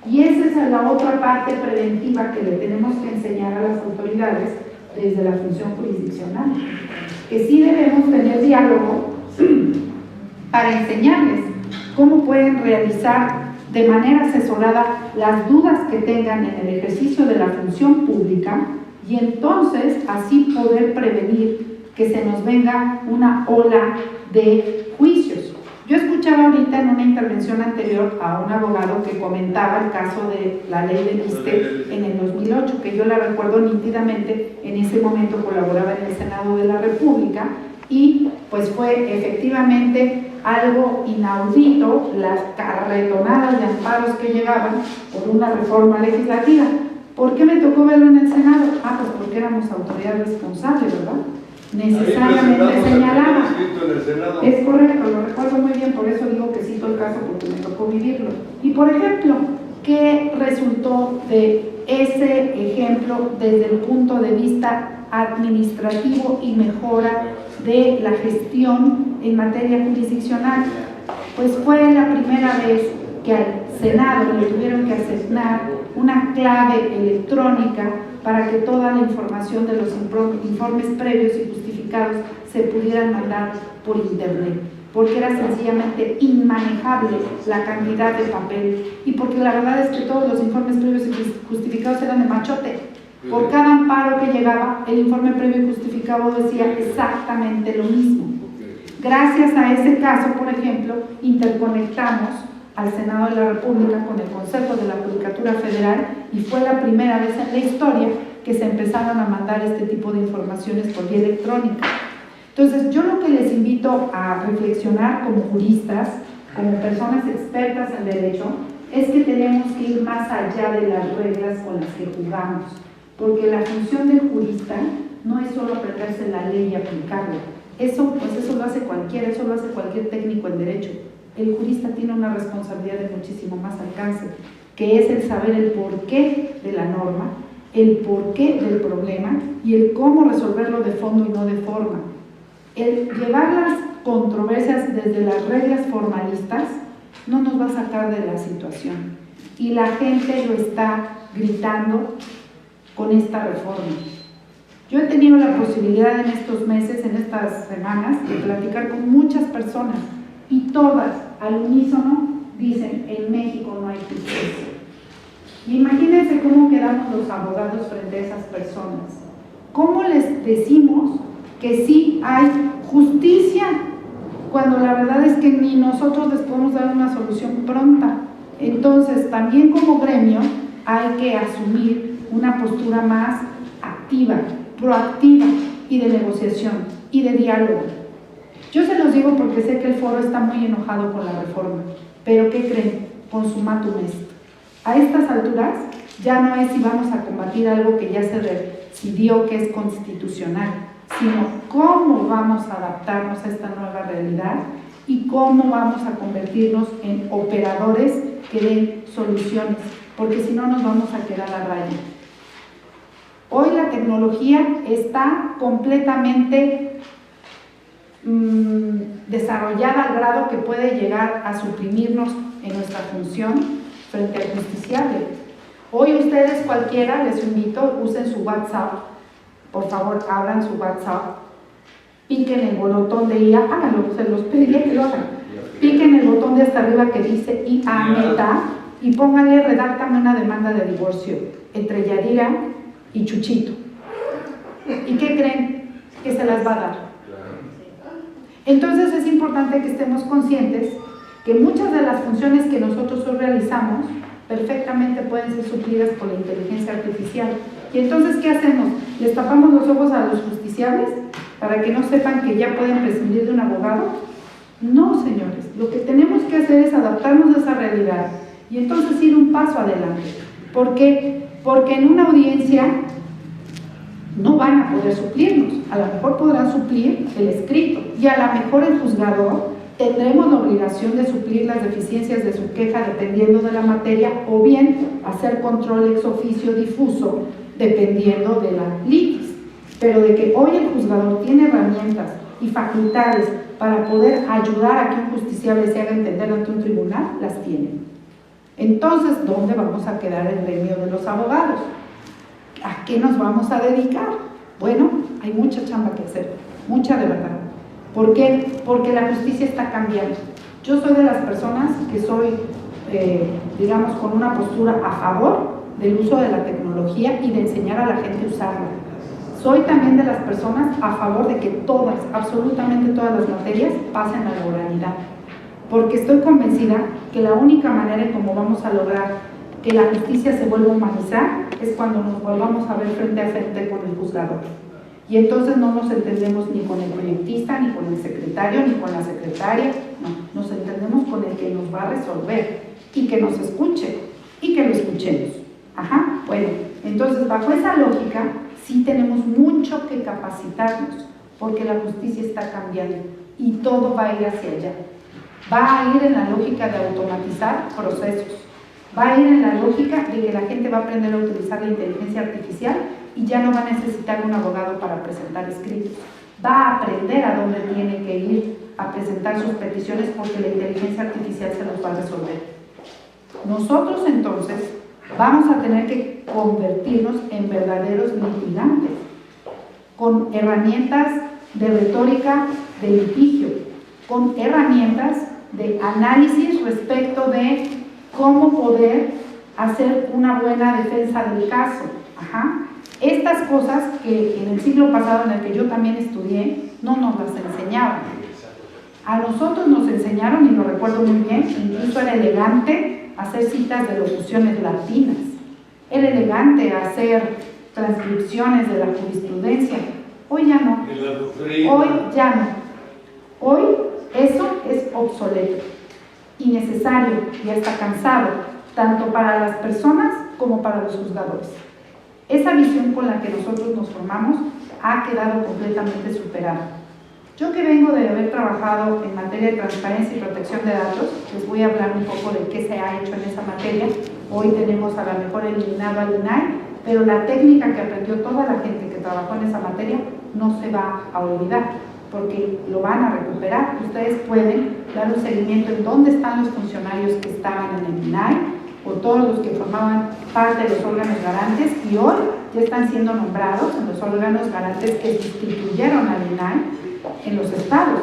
Y esa es la otra parte preventiva que le tenemos que enseñar a las autoridades desde la función jurisdiccional, que sí debemos tener diálogo para enseñarles cómo pueden realizar de manera asesorada las dudas que tengan en el ejercicio de la función pública y entonces así poder prevenir que se nos venga una ola de juicios. Yo escuchaba ahorita en una intervención anterior a un abogado que comentaba el caso de la ley del ISSSTE en el 2008, que yo la recuerdo nítidamente. En ese momento colaboraba en el Senado de la República y pues fue efectivamente algo inaudito las carretonadas de amparos que llegaban por una reforma legislativa. ¿Por qué me tocó verlo en el Senado? Pues porque éramos autoridad responsable, ¿verdad? Necesariamente señalaba. Es correcto, lo recuerdo muy bien, por eso digo que cito el caso porque me tocó vivirlo. Y por ejemplo, ¿qué resultó de ese ejemplo desde el punto de vista administrativo y mejora de la gestión en materia jurisdiccional? Pues fue la primera vez que al Senado le tuvieron que asignar una clave electrónica para que toda la información de los informes previos y justificados se pudieran mandar por internet, porque era sencillamente inmanejable la cantidad de papel y porque la verdad es que todos los informes previos y justificados eran de machote. Por cada amparo que llegaba, el informe previo y justificado decía exactamente lo mismo. Gracias a ese caso, por ejemplo, interconectamos al Senado de la República con el Consejo de la Judicatura Federal y fue la primera vez en la historia que se empezaron a mandar este tipo de informaciones por vía electrónica. Entonces, yo lo que les invito a reflexionar como juristas, como personas expertas en derecho, es que tenemos que ir más allá de las reglas con las que jugamos, porque la función del jurista no es solo aprenderse la ley y aplicarla. Eso lo hace cualquiera, eso lo hace cualquier técnico en derecho. El jurista tiene una responsabilidad de muchísimo más alcance, que es el saber el porqué de la norma, el porqué del problema y el cómo resolverlo de fondo y no de forma. El llevar las controversias desde las reglas formalistas no nos va a sacar de la situación. Y la gente lo está gritando con esta reforma. Yo he tenido la posibilidad en estos meses, en estas semanas, de platicar con muchas personas y todas al unísono dicen: en México no hay justicia. Y imagínense cómo quedamos los abogados frente a esas personas. ¿Cómo les decimos que sí hay justicia cuando la verdad es que ni nosotros les podemos dar una solución pronta? Entonces, también como gremio hay que asumir una postura más activa, proactiva y de negociación y de diálogo. Yo se los digo porque sé que el foro está muy enojado con la reforma, pero ¿qué creen? Consumatum est. A estas alturas ya no es si vamos a combatir algo que ya se decidió que es constitucional, sino cómo vamos a adaptarnos a esta nueva realidad y cómo vamos a convertirnos en operadores que den soluciones, porque si no nos vamos a quedar a raya. Hoy la tecnología está completamente desarrollada al grado que puede llegar a suprimirnos en nuestra función frente al justiciable. Hoy ustedes cualquiera, les invito, usen su WhatsApp, por favor abran su WhatsApp, piquen el botón de IA, háganlo, se los pediría que lo hagan, piquen el botón de hasta arriba que dice IA Meta y pónganle redáctame una demanda de divorcio entre Yadira y Chuchito. ¿Y qué creen? Que se las va a dar. Entonces es importante que estemos conscientes que muchas de las funciones que nosotros hoy realizamos perfectamente pueden ser suplidas por la inteligencia artificial. Y entonces, ¿qué hacemos? ¿Les tapamos los ojos a los justiciables para que no sepan que ya pueden prescindir de un abogado? No, señores, lo que tenemos que hacer es adaptarnos a esa realidad y entonces ir un paso adelante. ¿Por qué? Porque en una audiencia no van a poder suplirnos, a lo mejor podrán suplir el escrito y a lo mejor el juzgador tendremos la obligación de suplir las deficiencias de su queja dependiendo de la materia o bien hacer control ex oficio difuso dependiendo de la litis. Pero de que hoy el juzgador tiene herramientas y facultades para poder ayudar a que un justiciable se haga entender ante un tribunal, las tiene. Entonces, ¿dónde vamos a quedar el gremio de los abogados? ¿A qué nos vamos a dedicar? Bueno, hay mucha chamba que hacer, mucha de verdad. ¿Por qué? Porque la justicia está cambiando. Yo soy de las personas que soy, digamos, con una postura a favor del uso de la tecnología y de enseñar a la gente a usarla. Soy también de las personas a favor de que todas, absolutamente todas las materias pasen a la oralidad. Porque estoy convencida que la única manera en cómo vamos a lograr que la justicia se vuelva a humanizar es cuando nos volvamos a ver frente a frente con el juzgador. Y entonces no nos entendemos ni con el proyectista, ni con el secretario, ni con la secretaria, no, nos entendemos con el que nos va a resolver y que nos escuche y que lo escuchemos. Ajá, bueno, entonces bajo esa lógica sí tenemos mucho que capacitarnos porque la justicia está cambiando y todo va a ir hacia allá. Va a ir en la lógica de automatizar procesos, va a ir en la lógica de que la gente va a aprender a utilizar la inteligencia artificial y ya no va a necesitar un abogado para presentar escritos. Va a aprender a dónde tiene que ir a presentar sus peticiones porque la inteligencia artificial se los va a resolver. Nosotros entonces vamos a tener que convertirnos en verdaderos litigantes, con herramientas de retórica de litigio, con herramientas de análisis respecto de cómo poder hacer una buena defensa del caso. Ajá. Estas cosas que en el siglo pasado en el que yo también estudié, no nos las enseñaban. A nosotros nos enseñaron, y lo recuerdo muy bien, incluso era elegante hacer citas de locuciones latinas. Era elegante hacer transcripciones de la jurisprudencia. Hoy ya no. Hoy ya no. Hoy eso es obsoleto, innecesario y hasta cansado, tanto para las personas como para los juzgadores. Esa visión con la que nosotros nos formamos ha quedado completamente superada. Yo que vengo de haber trabajado en materia de transparencia y protección de datos, les voy a hablar un poco de qué se ha hecho en esa materia. Hoy tenemos a lo mejor eliminado al INAI, pero la técnica que aprendió toda la gente que trabajó en esa materia no se va a olvidar, porque lo van a recuperar. Ustedes pueden dar un seguimiento en dónde están los funcionarios que estaban en el INAI o todos los que formaban parte de los órganos garantes y hoy ya están siendo nombrados en los órganos garantes que sustituyeron al INAI en los estados.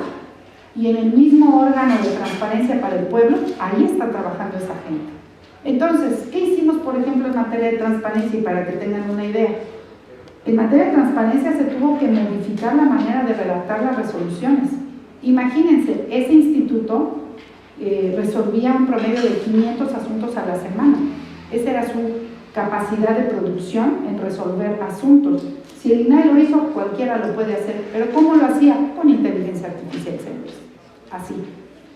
Y en el mismo órgano de transparencia para el pueblo, ahí está trabajando esa gente. Entonces, ¿qué hicimos, por ejemplo, en materia de transparencia? Y para que tengan una idea, en materia de transparencia se tuvo que modificar la manera de redactar las resoluciones. Imagínense, ese instituto resolvía un promedio de 500 asuntos a la semana. Esa era su capacidad de producción en resolver asuntos. Si el INAI lo hizo, cualquiera lo puede hacer. ¿Pero cómo lo hacía? Con inteligencia artificial, señores. Así,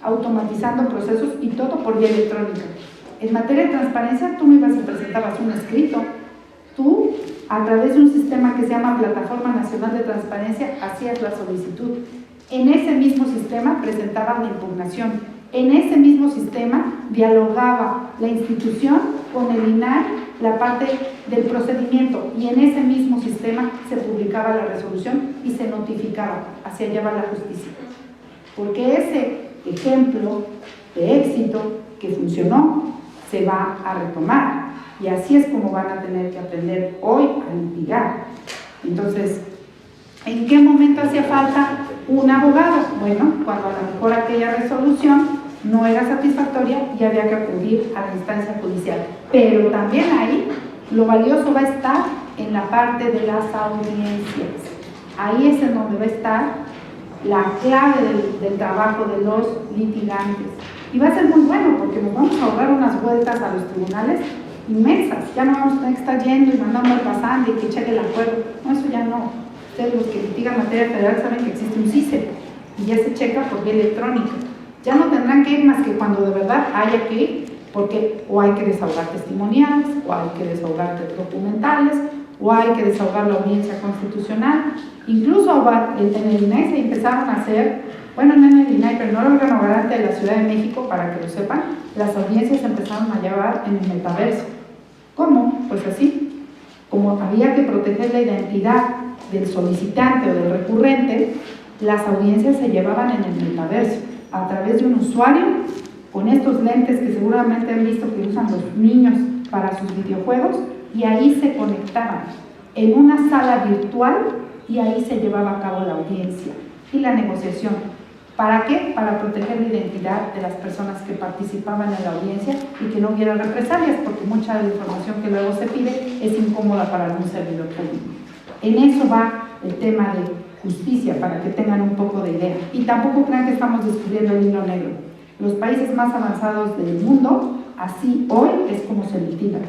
automatizando procesos y todo por vía electrónica. En materia de transparencia, tú no ibas y presentabas un escrito. Tú, a través de un sistema que se llama Plataforma Nacional de Transparencia, hacías la solicitud. En ese mismo sistema presentabas la impugnación. En ese mismo sistema dialogaba la institución con el INAI la parte del procedimiento y en ese mismo sistema se publicaba la resolución y se notificaba, hacia allá va la justicia. Porque ese ejemplo de éxito que funcionó se va a retomar y así es como van a tener que aprender hoy a litigar. Entonces, ¿en qué momento hacía falta un abogado? Bueno, cuando a lo mejor aquella resolución no era satisfactoria y había que acudir a la instancia judicial. Pero también ahí lo valioso va a estar en la parte de las audiencias. Ahí es en donde va a estar la clave del trabajo de los litigantes. Y va a ser muy bueno porque nos vamos a ahorrar unas vueltas a los tribunales inmensas. Ya no vamos a tener que estar yendo y mandando al pasante y que cheque el acuerdo. No, eso ya no. Ustedes los que litigan materia federal saben que existe un CICE y ya se checa por vía electrónica. Ya no tendrán que ir más que cuando de verdad haya que ir, porque o hay que desahogar testimoniales, o hay que desahogar documentales, o hay que desahogar la audiencia constitucional. Incluso en el INAI se empezaron a hacer, bueno, no en el INAI, pero no el órgano garante de la Ciudad de México, para que lo sepan, las audiencias se empezaron a llevar en el metaverso. ¿Cómo? Pues así, como había que proteger la identidad del solicitante o del recurrente, las audiencias se llevaban en el metaverso, a través de un usuario, con estos lentes que seguramente han visto que usan los niños para sus videojuegos, y ahí se conectaban en una sala virtual y ahí se llevaba a cabo la audiencia y la negociación. ¿Para qué? Para proteger la identidad de las personas que participaban en la audiencia y que no hubiera represalias, porque mucha de la información que luego se pide es incómoda para algún servidor público. En eso va el tema de justicia, para que tengan un poco de idea. Y tampoco crean que estamos descubriendo el hilo negro. Los países más avanzados del mundo, así hoy es como se litiga.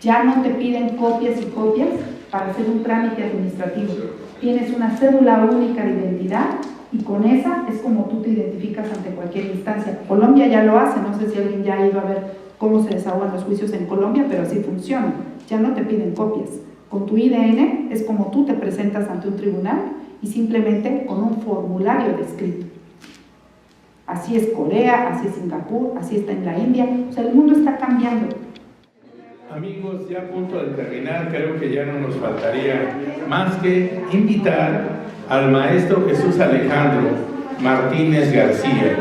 Ya no te piden copias y copias para hacer un trámite administrativo. Tienes una cédula única de identidad y con esa es como tú te identificas ante cualquier instancia. Colombia ya lo hace, no sé si alguien ya ha ido a ver cómo se desahogan los juicios en Colombia, pero así funciona. Ya no te piden copias. Con tu IDN es como tú te presentas ante un tribunal y simplemente con un formulario descrito. Así es Corea, así es Singapur, así está en la India. O sea, el mundo está cambiando. Amigos, ya a punto de terminar, creo que ya no nos faltaría más que invitar al maestro Jesús Alejandro Martínez García,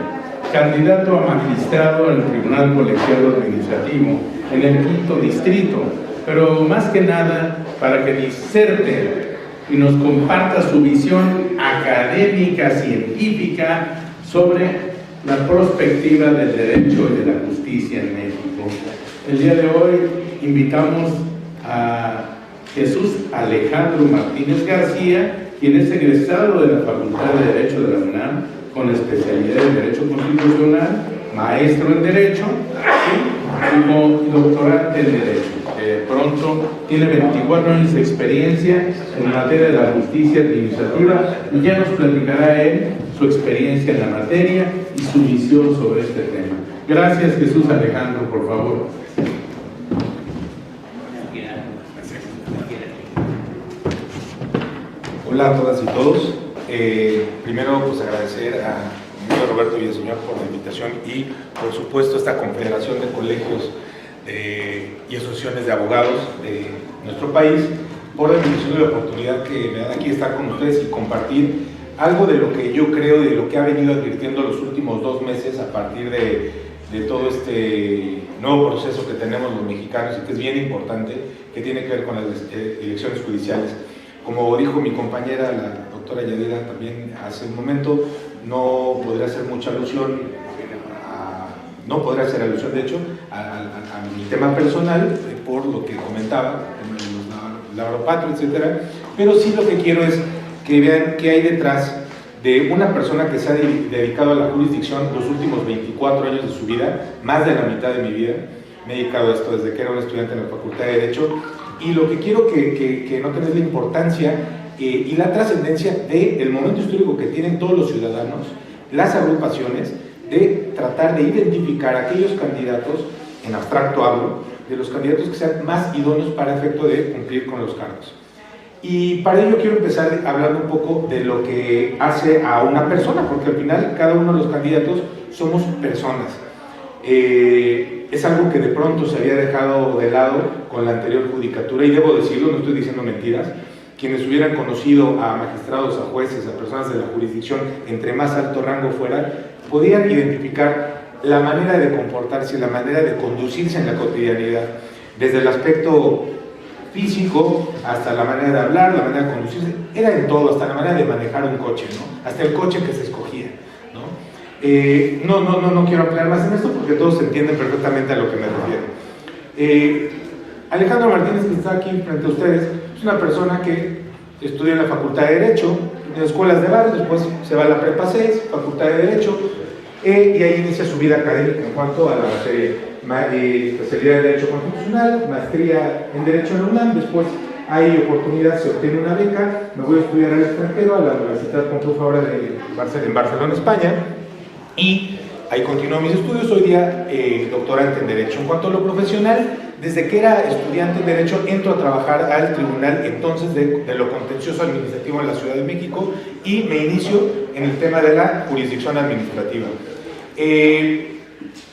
candidato a magistrado en el Tribunal Colegiado Administrativo en el 5º Distrito, pero más que nada para que diserte y nos comparta su visión académica, científica sobre la perspectiva del derecho y de la justicia en México. El día de hoy invitamos a Jesús Alejandro Martínez García, quien es egresado de la Facultad de Derecho de la UNAM, con especialidad en Derecho Constitucional, maestro en Derecho y doctorante en Derecho. Pronto tiene 24 años de experiencia en materia de la justicia administrativa y ya nos platicará él su experiencia en la materia y su visión sobre este tema. Gracias, Jesús Alejandro, por favor. Hola a todas y todos. Primero, pues agradecer a Roberto Villaseñor por la invitación y, por supuesto, esta confederación de colegios y asociaciones de abogados de nuestro país por la invitación y la oportunidad que me dan aquí de estar con ustedes y compartir algo de lo que yo creo y de lo que ha venido advirtiendo los últimos 2 meses a partir de todo este nuevo proceso que tenemos los mexicanos y que es bien importante, que tiene que ver con las elecciones judiciales. Como dijo mi compañera, la doctora Yadira, también hace un momento, no podría hacer mucha alusión, no podrá hacer alusión de hecho a mi tema personal, por lo que comentaba, los lauropatrio, etcétera, pero sí lo que quiero es que vean qué hay detrás de una persona que se ha dedicado a la jurisdicción los últimos 24 años de su vida, más de la mitad de mi vida. Me he dedicado a esto desde que era un estudiante en la Facultad de Derecho, y lo que quiero que noten es la importancia y la trascendencia del momento histórico que tienen todos los ciudadanos, las agrupaciones, de tratar de identificar a aquellos candidatos, en abstracto hablo, de los candidatos que sean más idóneos para efecto de cumplir con los cargos. Y para ello quiero empezar hablando un poco de lo que hace a una persona, porque al final cada uno de los candidatos somos personas. Es algo que de pronto se había dejado de lado con la anterior judicatura, y debo decirlo, no estoy diciendo mentiras. Quienes hubieran conocido a magistrados, a jueces, a personas de la jurisdicción, entre más alto rango fuera, podían identificar la manera de comportarse, la manera de conducirse en la cotidianidad, desde el aspecto físico hasta la manera de hablar, la manera de conducirse, era en todo, hasta la manera de manejar un coche, ¿no? Hasta el coche que se escogía, ¿no? No quiero ampliar más en esto porque todos entienden perfectamente a lo que me refiero. Alejandro Martínez, que está aquí frente a ustedes, es una persona que estudia en la Facultad de Derecho, escuelas de barrio, después se va a la Prepa 6, Facultad de Derecho, y ahí inicia su vida académica en cuanto a la especialidad de Derecho Constitucional, maestría en Derecho en la UNAM. Después hay oportunidad, se obtiene una beca, me voy a estudiar al extranjero, a la Universidad Pompeu Fabra en Barcelona, España, y ahí continúo mis estudios. Hoy día doctorante en Derecho. En cuanto a lo profesional, desde que era estudiante en Derecho entro a trabajar al tribunal entonces de lo contencioso administrativo en la Ciudad de México y me inicio en el tema de la jurisdicción administrativa.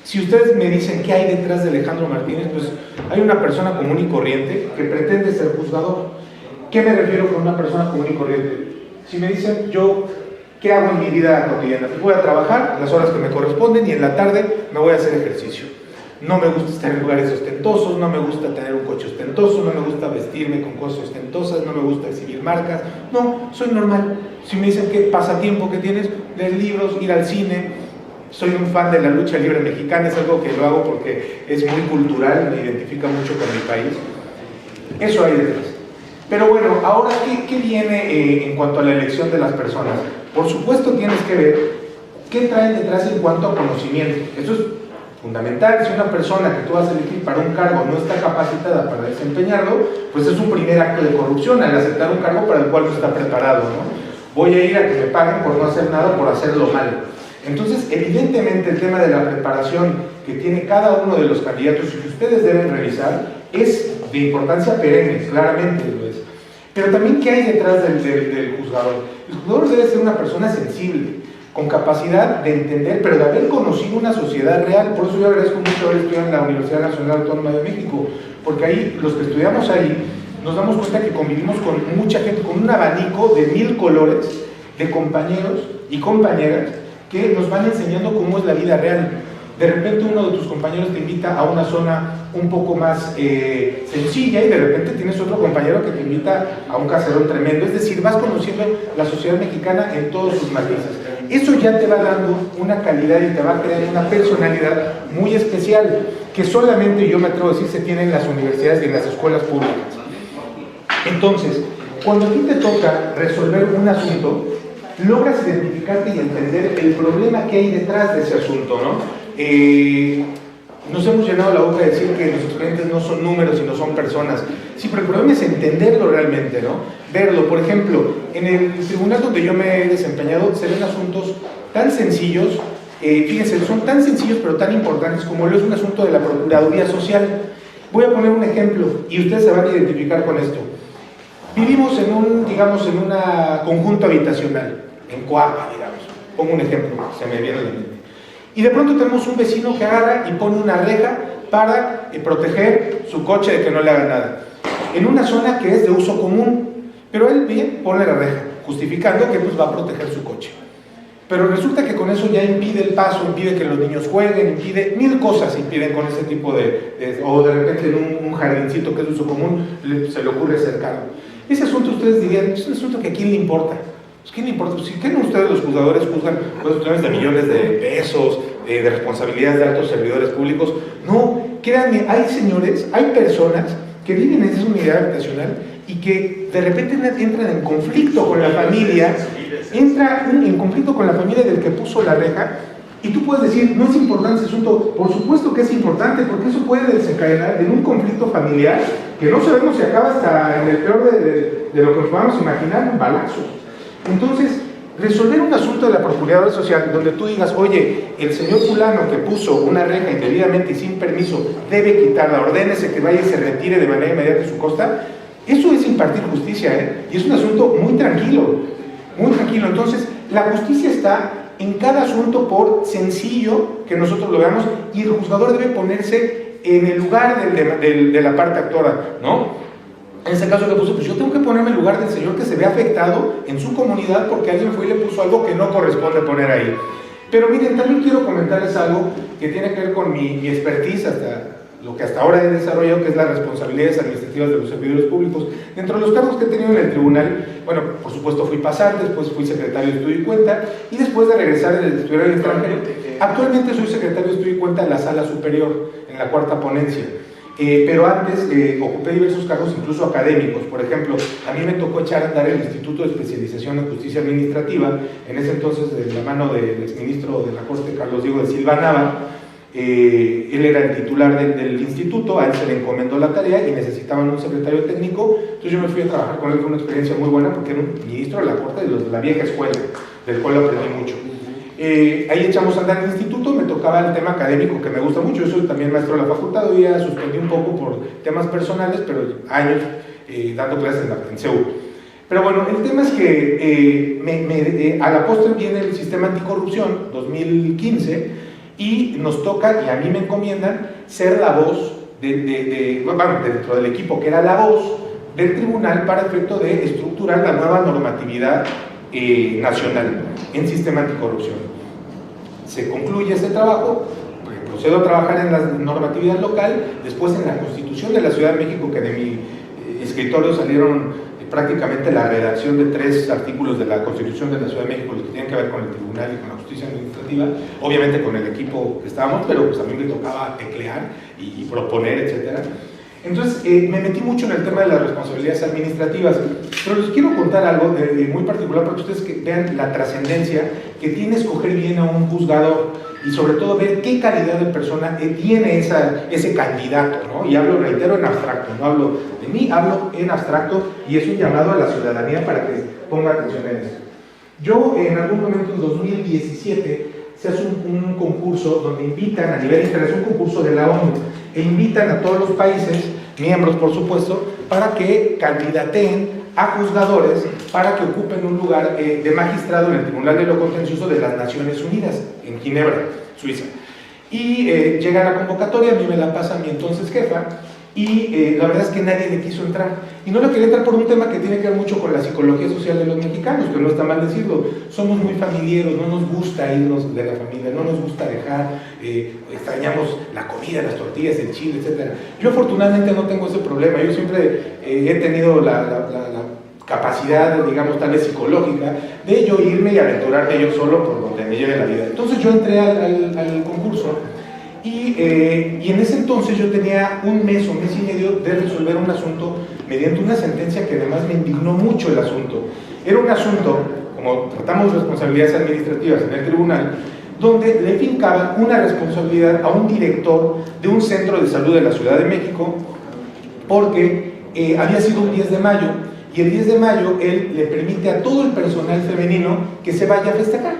Si ustedes me dicen qué hay detrás de Alejandro Martínez, pues hay una persona común y corriente que pretende ser juzgador. ¿Qué me refiero con una persona común y corriente? Si me dicen yo, ¿qué hago en mi vida cotidiana? Pues voy a trabajar las horas que me corresponden y en la tarde me voy a hacer ejercicio. No me gusta estar en lugares ostentosos, no me gusta tener un coche ostentoso, no me gusta vestirme con cosas ostentosas, no me gusta exhibir marcas. No, soy normal. Si me dicen qué pasatiempo que tienes, leer libros, ir al cine. Soy un fan de la lucha libre mexicana, es algo que lo hago porque es muy cultural, me identifica mucho con mi país. Eso hay detrás. Pero bueno, ahora, ¿qué viene en cuanto a la elección de las personas? Por supuesto tienes que ver qué traen detrás en cuanto a conocimiento. Eso es fundamental. Si una persona que tú vas a elegir para un cargo no está capacitada para desempeñarlo, pues es un primer acto de corrupción al aceptar un cargo para el cual no está preparado, ¿no? Voy a ir a que me paguen por no hacer nada, por hacerlo mal. Entonces, evidentemente el tema de la preparación que tiene cada uno de los candidatos y que ustedes deben revisar es de importancia perenne, claramente lo es. Pero también, ¿qué hay detrás del juzgador? El juzgador debe ser una persona sensible, con capacidad de entender, pero de haber conocido una sociedad real. Por eso yo agradezco mucho haber estudiado en la Universidad Nacional Autónoma de México, porque ahí, los que estudiamos ahí, nos damos cuenta que convivimos con mucha gente, con un abanico de 1000 colores de compañeros y compañeras que nos van enseñando cómo es la vida real. De repente uno de tus compañeros te invita a una zona un poco más sencilla y de repente tienes otro compañero que te invita a un caserón tremendo. Es decir, vas conociendo la sociedad mexicana en todos sus matices. Eso ya te va dando una calidad y te va creando una personalidad muy especial que solamente, yo me atrevo a decir, se tiene en las universidades y en las escuelas públicas. Entonces, cuando a ti te toca resolver un asunto, logras identificarte y entender el problema que hay detrás de ese asunto, ¿no? Nos hemos llenado la boca de decir que nuestros clientes no son números, sino son personas. Sí, pero el problema es entenderlo realmente, ¿no? Verlo. Por ejemplo, en el tribunal donde yo me he desempeñado, se ven asuntos tan sencillos, fíjense, son tan sencillos pero tan importantes como lo es un asunto de la Procuraduría Social. Voy a poner un ejemplo y ustedes se van a identificar con esto. Vivimos en un conjunto habitacional, en Coapa, digamos. Pongo un ejemplo, se me viene a la mente. Y de pronto tenemos un vecino que agarra y pone una reja para proteger su coche de que no le haga nada. En una zona que es de uso común, pero él bien pone la reja, justificando que pues va a proteger su coche. Pero resulta que con eso ya impide el paso, impide que los niños jueguen, impide 1000 cosas impiden con ese tipo o de repente en un jardincito que es de uso común se le ocurre cercarlo. Ese asunto ustedes dirían, es un asunto que a quién le importa. Pues, ¿quién le importa? Pues, si creen ustedes los juzgadores juzgan cuestiones de millones de pesos, de responsabilidades de altos servidores públicos. No, créanme, hay señores, hay personas que viven en esa unidad habitacional y que de repente entran en conflicto con la familia, en conflicto con la familia del que puso la reja, y tú puedes decir, no es importante ese asunto. Por supuesto que es importante, porque eso puede desencadenar en un conflicto familiar que no sabemos si acaba hasta en el peor de lo que nos podamos imaginar, un balazo. Entonces, resolver un asunto de la Procuraduría Social donde tú digas, oye, el señor fulano que puso una reja indebidamente y sin permiso debe quitarla, ordénese que vaya y se retire de manera inmediata de su costa, eso es impartir justicia, y es un asunto muy tranquilo, muy tranquilo. Entonces, la justicia está en cada asunto, por sencillo que nosotros lo veamos, y el juzgador debe ponerse en el lugar de la parte actora, ¿no? En ese caso que puso, pues yo tengo que ponerme en el lugar del señor que se ve afectado en su comunidad porque alguien fue y le puso algo que no corresponde poner ahí. Pero miren, también quiero comentarles algo que tiene que ver con mi expertise, lo que hasta ahora he desarrollado, que es las responsabilidades administrativas de los servidores públicos. Dentro de los cargos que he tenido en el tribunal, bueno, por supuesto fui pasante, después fui secretario de estudio y cuenta, y después de regresar de estudiar en el extranjero, actualmente soy secretario de estudio y cuenta en la sala superior, en la 4ª ponencia. pero antes ocupé diversos cargos, incluso académicos. Por ejemplo, a mí me tocó echar a andar el Instituto de Especialización en Justicia Administrativa, en ese entonces de la mano del exministro de la Corte, Carlos Diego de Silva Nava. Él era el titular del instituto, a él se le encomendó la tarea y necesitaban un secretario técnico, entonces yo me fui a trabajar con él, fue una experiencia muy buena porque era un ministro de la Corte de los de la vieja escuela, del cual aprendí mucho. Ahí echamos a andar el instituto, me tocaba el tema académico que me gusta mucho, yo soy también maestro de la facultad, hoy ya suspendí un poco por temas personales, pero años dando clases en CEU. Pero bueno, el tema es que a la postre viene el sistema anticorrupción 2015 y nos toca, y a mí me encomiendan, ser la voz dentro del equipo que era la voz del tribunal para efecto de estructurar la nueva normatividad nacional en sistema anticorrupción. Se concluye este trabajo, procedo a trabajar en la normatividad local, después en la Constitución de la Ciudad de México, que de mi escritorio salieron prácticamente la redacción de 3 artículos de la Constitución de la Ciudad de México, los que tienen que ver con el tribunal y con la justicia administrativa, obviamente con el equipo que estábamos, pero pues a mí me tocaba teclear y proponer, etcétera. Entonces me metí mucho en el tema de las responsabilidades administrativas, pero les quiero contar algo muy particular para que ustedes vean la trascendencia que tiene escoger bien a un juzgador y sobre todo ver qué calidad de persona tiene ese candidato, ¿no? Y hablo, reitero, en abstracto, no hablo de mí, hablo en abstracto, y es un llamado a la ciudadanía para que ponga atención en eso. Yo en algún momento en 2017 se hace un concurso donde invitan a nivel internacional, un concurso de la ONU, e invitan a todos los países, miembros por supuesto, para que candidateen a juzgadores para que ocupen un lugar de magistrado en el Tribunal de lo Contencioso de las Naciones Unidas, en Ginebra, Suiza. Y llega la convocatoria, a mí me la pasa mi entonces jefa, y la verdad es que nadie le quiso entrar. Y no le quería entrar por un tema que tiene que ver mucho con la psicología social de los mexicanos, que no está mal decirlo. Somos muy familiares, no nos gusta irnos de la familia, no nos gusta dejar, extrañamos la comida, las tortillas, el chile, etc. Yo afortunadamente no tengo ese problema, yo siempre he tenido la capacidad, digamos, tal vez psicológica, de yo irme y aventurarme yo solo por donde me lleve la vida. Entonces yo entré al concurso y en ese entonces yo tenía un mes o mes y medio de resolver un asunto mediante una sentencia que además me indignó mucho el asunto. Era un asunto, como tratamos responsabilidades administrativas en el tribunal, donde le fincaban una responsabilidad a un director de un centro de salud de la Ciudad de México porque había sido un 10 de mayo y el 10 de mayo él le permite a todo el personal femenino que se vaya a festejar,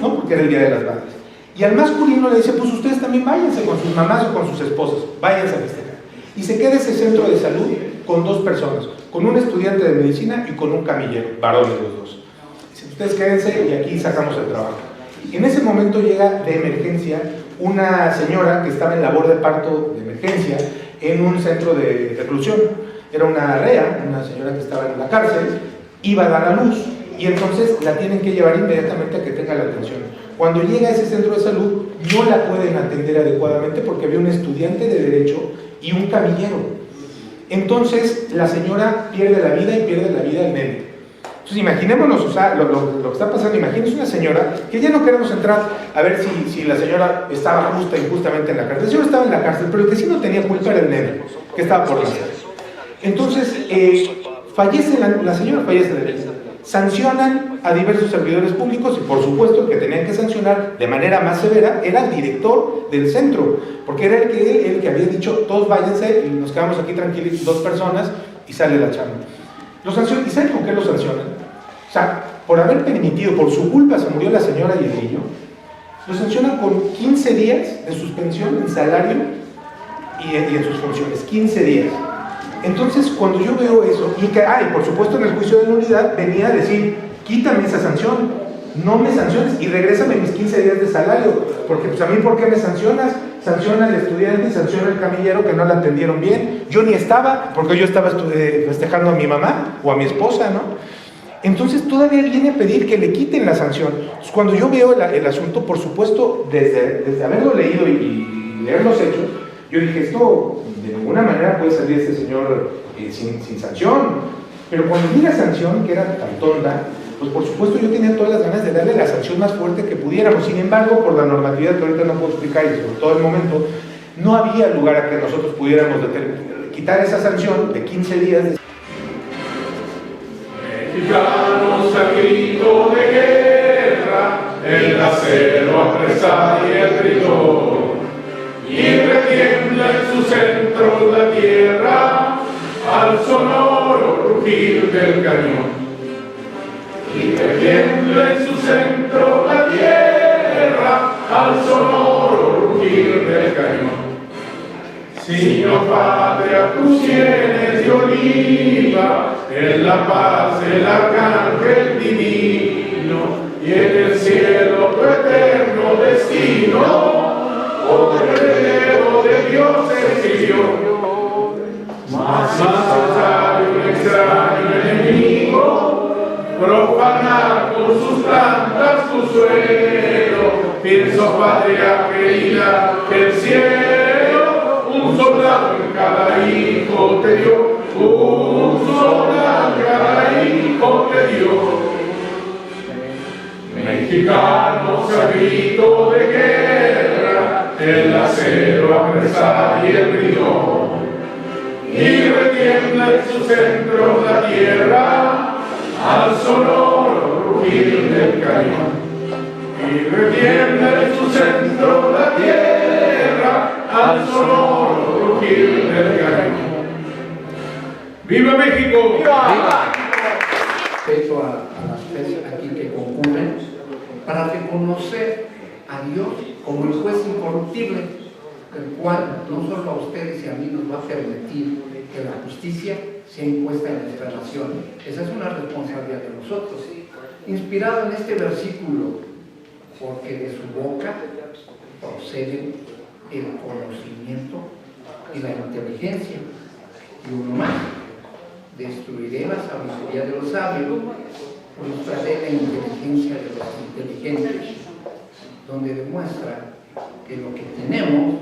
¿no? Porque era el Día de las Madres. Y al masculino le dice, pues ustedes también váyanse con sus mamás o con sus esposas, váyanse a festejar. Y se queda ese centro de salud con 2 personas, con un estudiante de medicina y con un camillero, varones los dos. Dicen, ustedes quédense y aquí sacamos el trabajo. En ese momento llega de emergencia una señora que estaba en labor de parto de emergencia en un centro de reclusión. Era una rea, una señora que estaba en la cárcel, iba a dar a luz y entonces la tienen que llevar inmediatamente a que tenga la atención. Cuando llega a ese centro de salud no la pueden atender adecuadamente porque había un estudiante de Derecho y un camillero. Entonces la señora pierde la vida y pierde la vida del nene. Entonces imaginémonos, o sea, lo que está pasando, imagínense una señora, que ya no queremos entrar a ver si la señora estaba justa e injustamente en la cárcel. La señora estaba en la cárcel, pero el que sí no tenía culpa era el nene, que estaba por nacer. Entonces, fallece la señora, fallece de vida. Sancionan a diversos servidores públicos y por supuesto el que tenían que sancionar de manera más severa era el director del centro, porque era el que había dicho, todos váyanse y nos quedamos aquí tranquilos, 2 personas y sale la chamba. Lo sancionan, ¿y saben con qué lo sancionan? O sea, por haber permitido, por su culpa se murió la señora y el niño, lo sancionan con 15 días de suspensión en salario y en sus funciones, 15 días. Entonces, cuando yo veo eso, y por supuesto en el juicio de nulidad venía a decir, quítame esa sanción, no me sanciones y regrésame mis 15 días de salario, porque pues a mí, ¿por qué me sancionas? Sanciona al estudiante y sanciona al camillero que no la atendieron bien. Yo ni estaba, porque yo estaba festejando a mi mamá o a mi esposa, ¿no? Entonces todavía viene a pedir que le quiten la sanción. Entonces, cuando yo veo el asunto, por supuesto, desde haberlo leído y leer los hechos, yo dije, esto de ninguna manera puede salir este señor sin sanción. Pero cuando vi la sanción, que era tan tonta, pues por supuesto yo tenía todas las ganas de darle la sanción más fuerte que pudiéramos. Sin embargo, por la normatividad que ahorita no puedo explicar y sobre todo el momento, no había lugar a que nosotros pudiéramos quitar esa sanción de 15 días. Mexicanos al grito de guerra, el acero apresa y el grito, y retiembla en su centro la tierra al sonoro rugir del cañón. Y retiembla en su centro la tierra al sonoro rugir del cañón. Señor Patria, tus sienes de oliva, en la paz el arcángel divino, y en el cielo tu eterno destino, oh heredero de Dios exilió. Mas necesario un extraño enemigo, profanar con sus plantas tu suelo. Pienso, patria querida, que el cielo un soldado en cada hijo te dio, un soldado en cada hijo te dio. Mexicanos al grito de guerra, el acero apresa y el bridón, y retiembla en su centro la tierra al sonoro rugir del cañón. Y retiembla en su centro la tierra al sonoro rugir del cañón. ¡Viva México! ¡Viva! Respeto a las fechas aquí que concurren, para reconocer a Dios como el juez incorruptible, el cual no solo a ustedes y a mí nos va a permitir que la justicia sea impuesta en nuestra nación. Esa es una responsabilidad de nosotros. Inspirado en este versículo, porque de su boca proceden el conocimiento y la inteligencia. Y uno más, destruiré la sabiduría de los sabios, frustraré la inteligencia de los inteligentes, donde demuestra que lo que tenemos,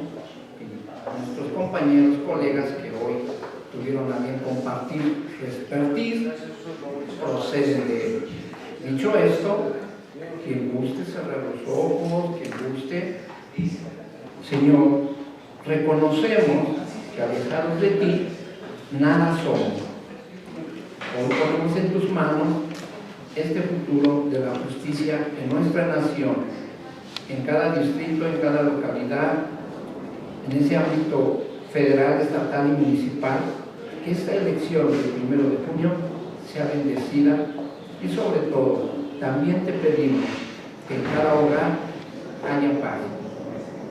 nuestros compañeros, colegas que hoy tuvieron a bien compartir su expertise, proceden de él. Dicho esto, quien guste cerrar los ojos, quien guste, Señor, reconocemos que alejados de ti, nada somos. Hoy ponemos en tus manos este futuro de la justicia en nuestra nación, en cada distrito, en cada localidad, en ese ámbito federal, estatal y municipal, que esta elección del 1 de junio sea bendecida y sobre todo también te pedimos que en cada hogar haya paz,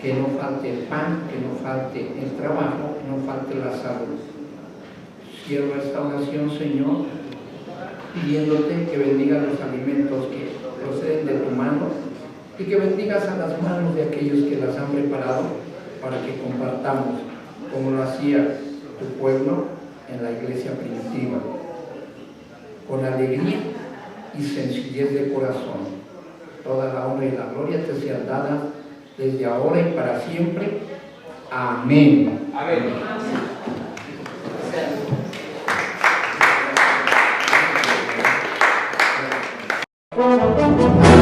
que no falte el pan, que no falte el trabajo, que no falte la salud. Cierro esta oración, Señor, pidiéndote que bendigas los alimentos que proceden de tu mano y que bendigas a las manos de aquellos que las han preparado para que compartamos, como lo hacía tu pueblo en la iglesia primitiva, con alegría y sencillez de corazón. Toda la honra y la gloria te sean dadas desde ahora y para siempre. Amén. Amén. Amén.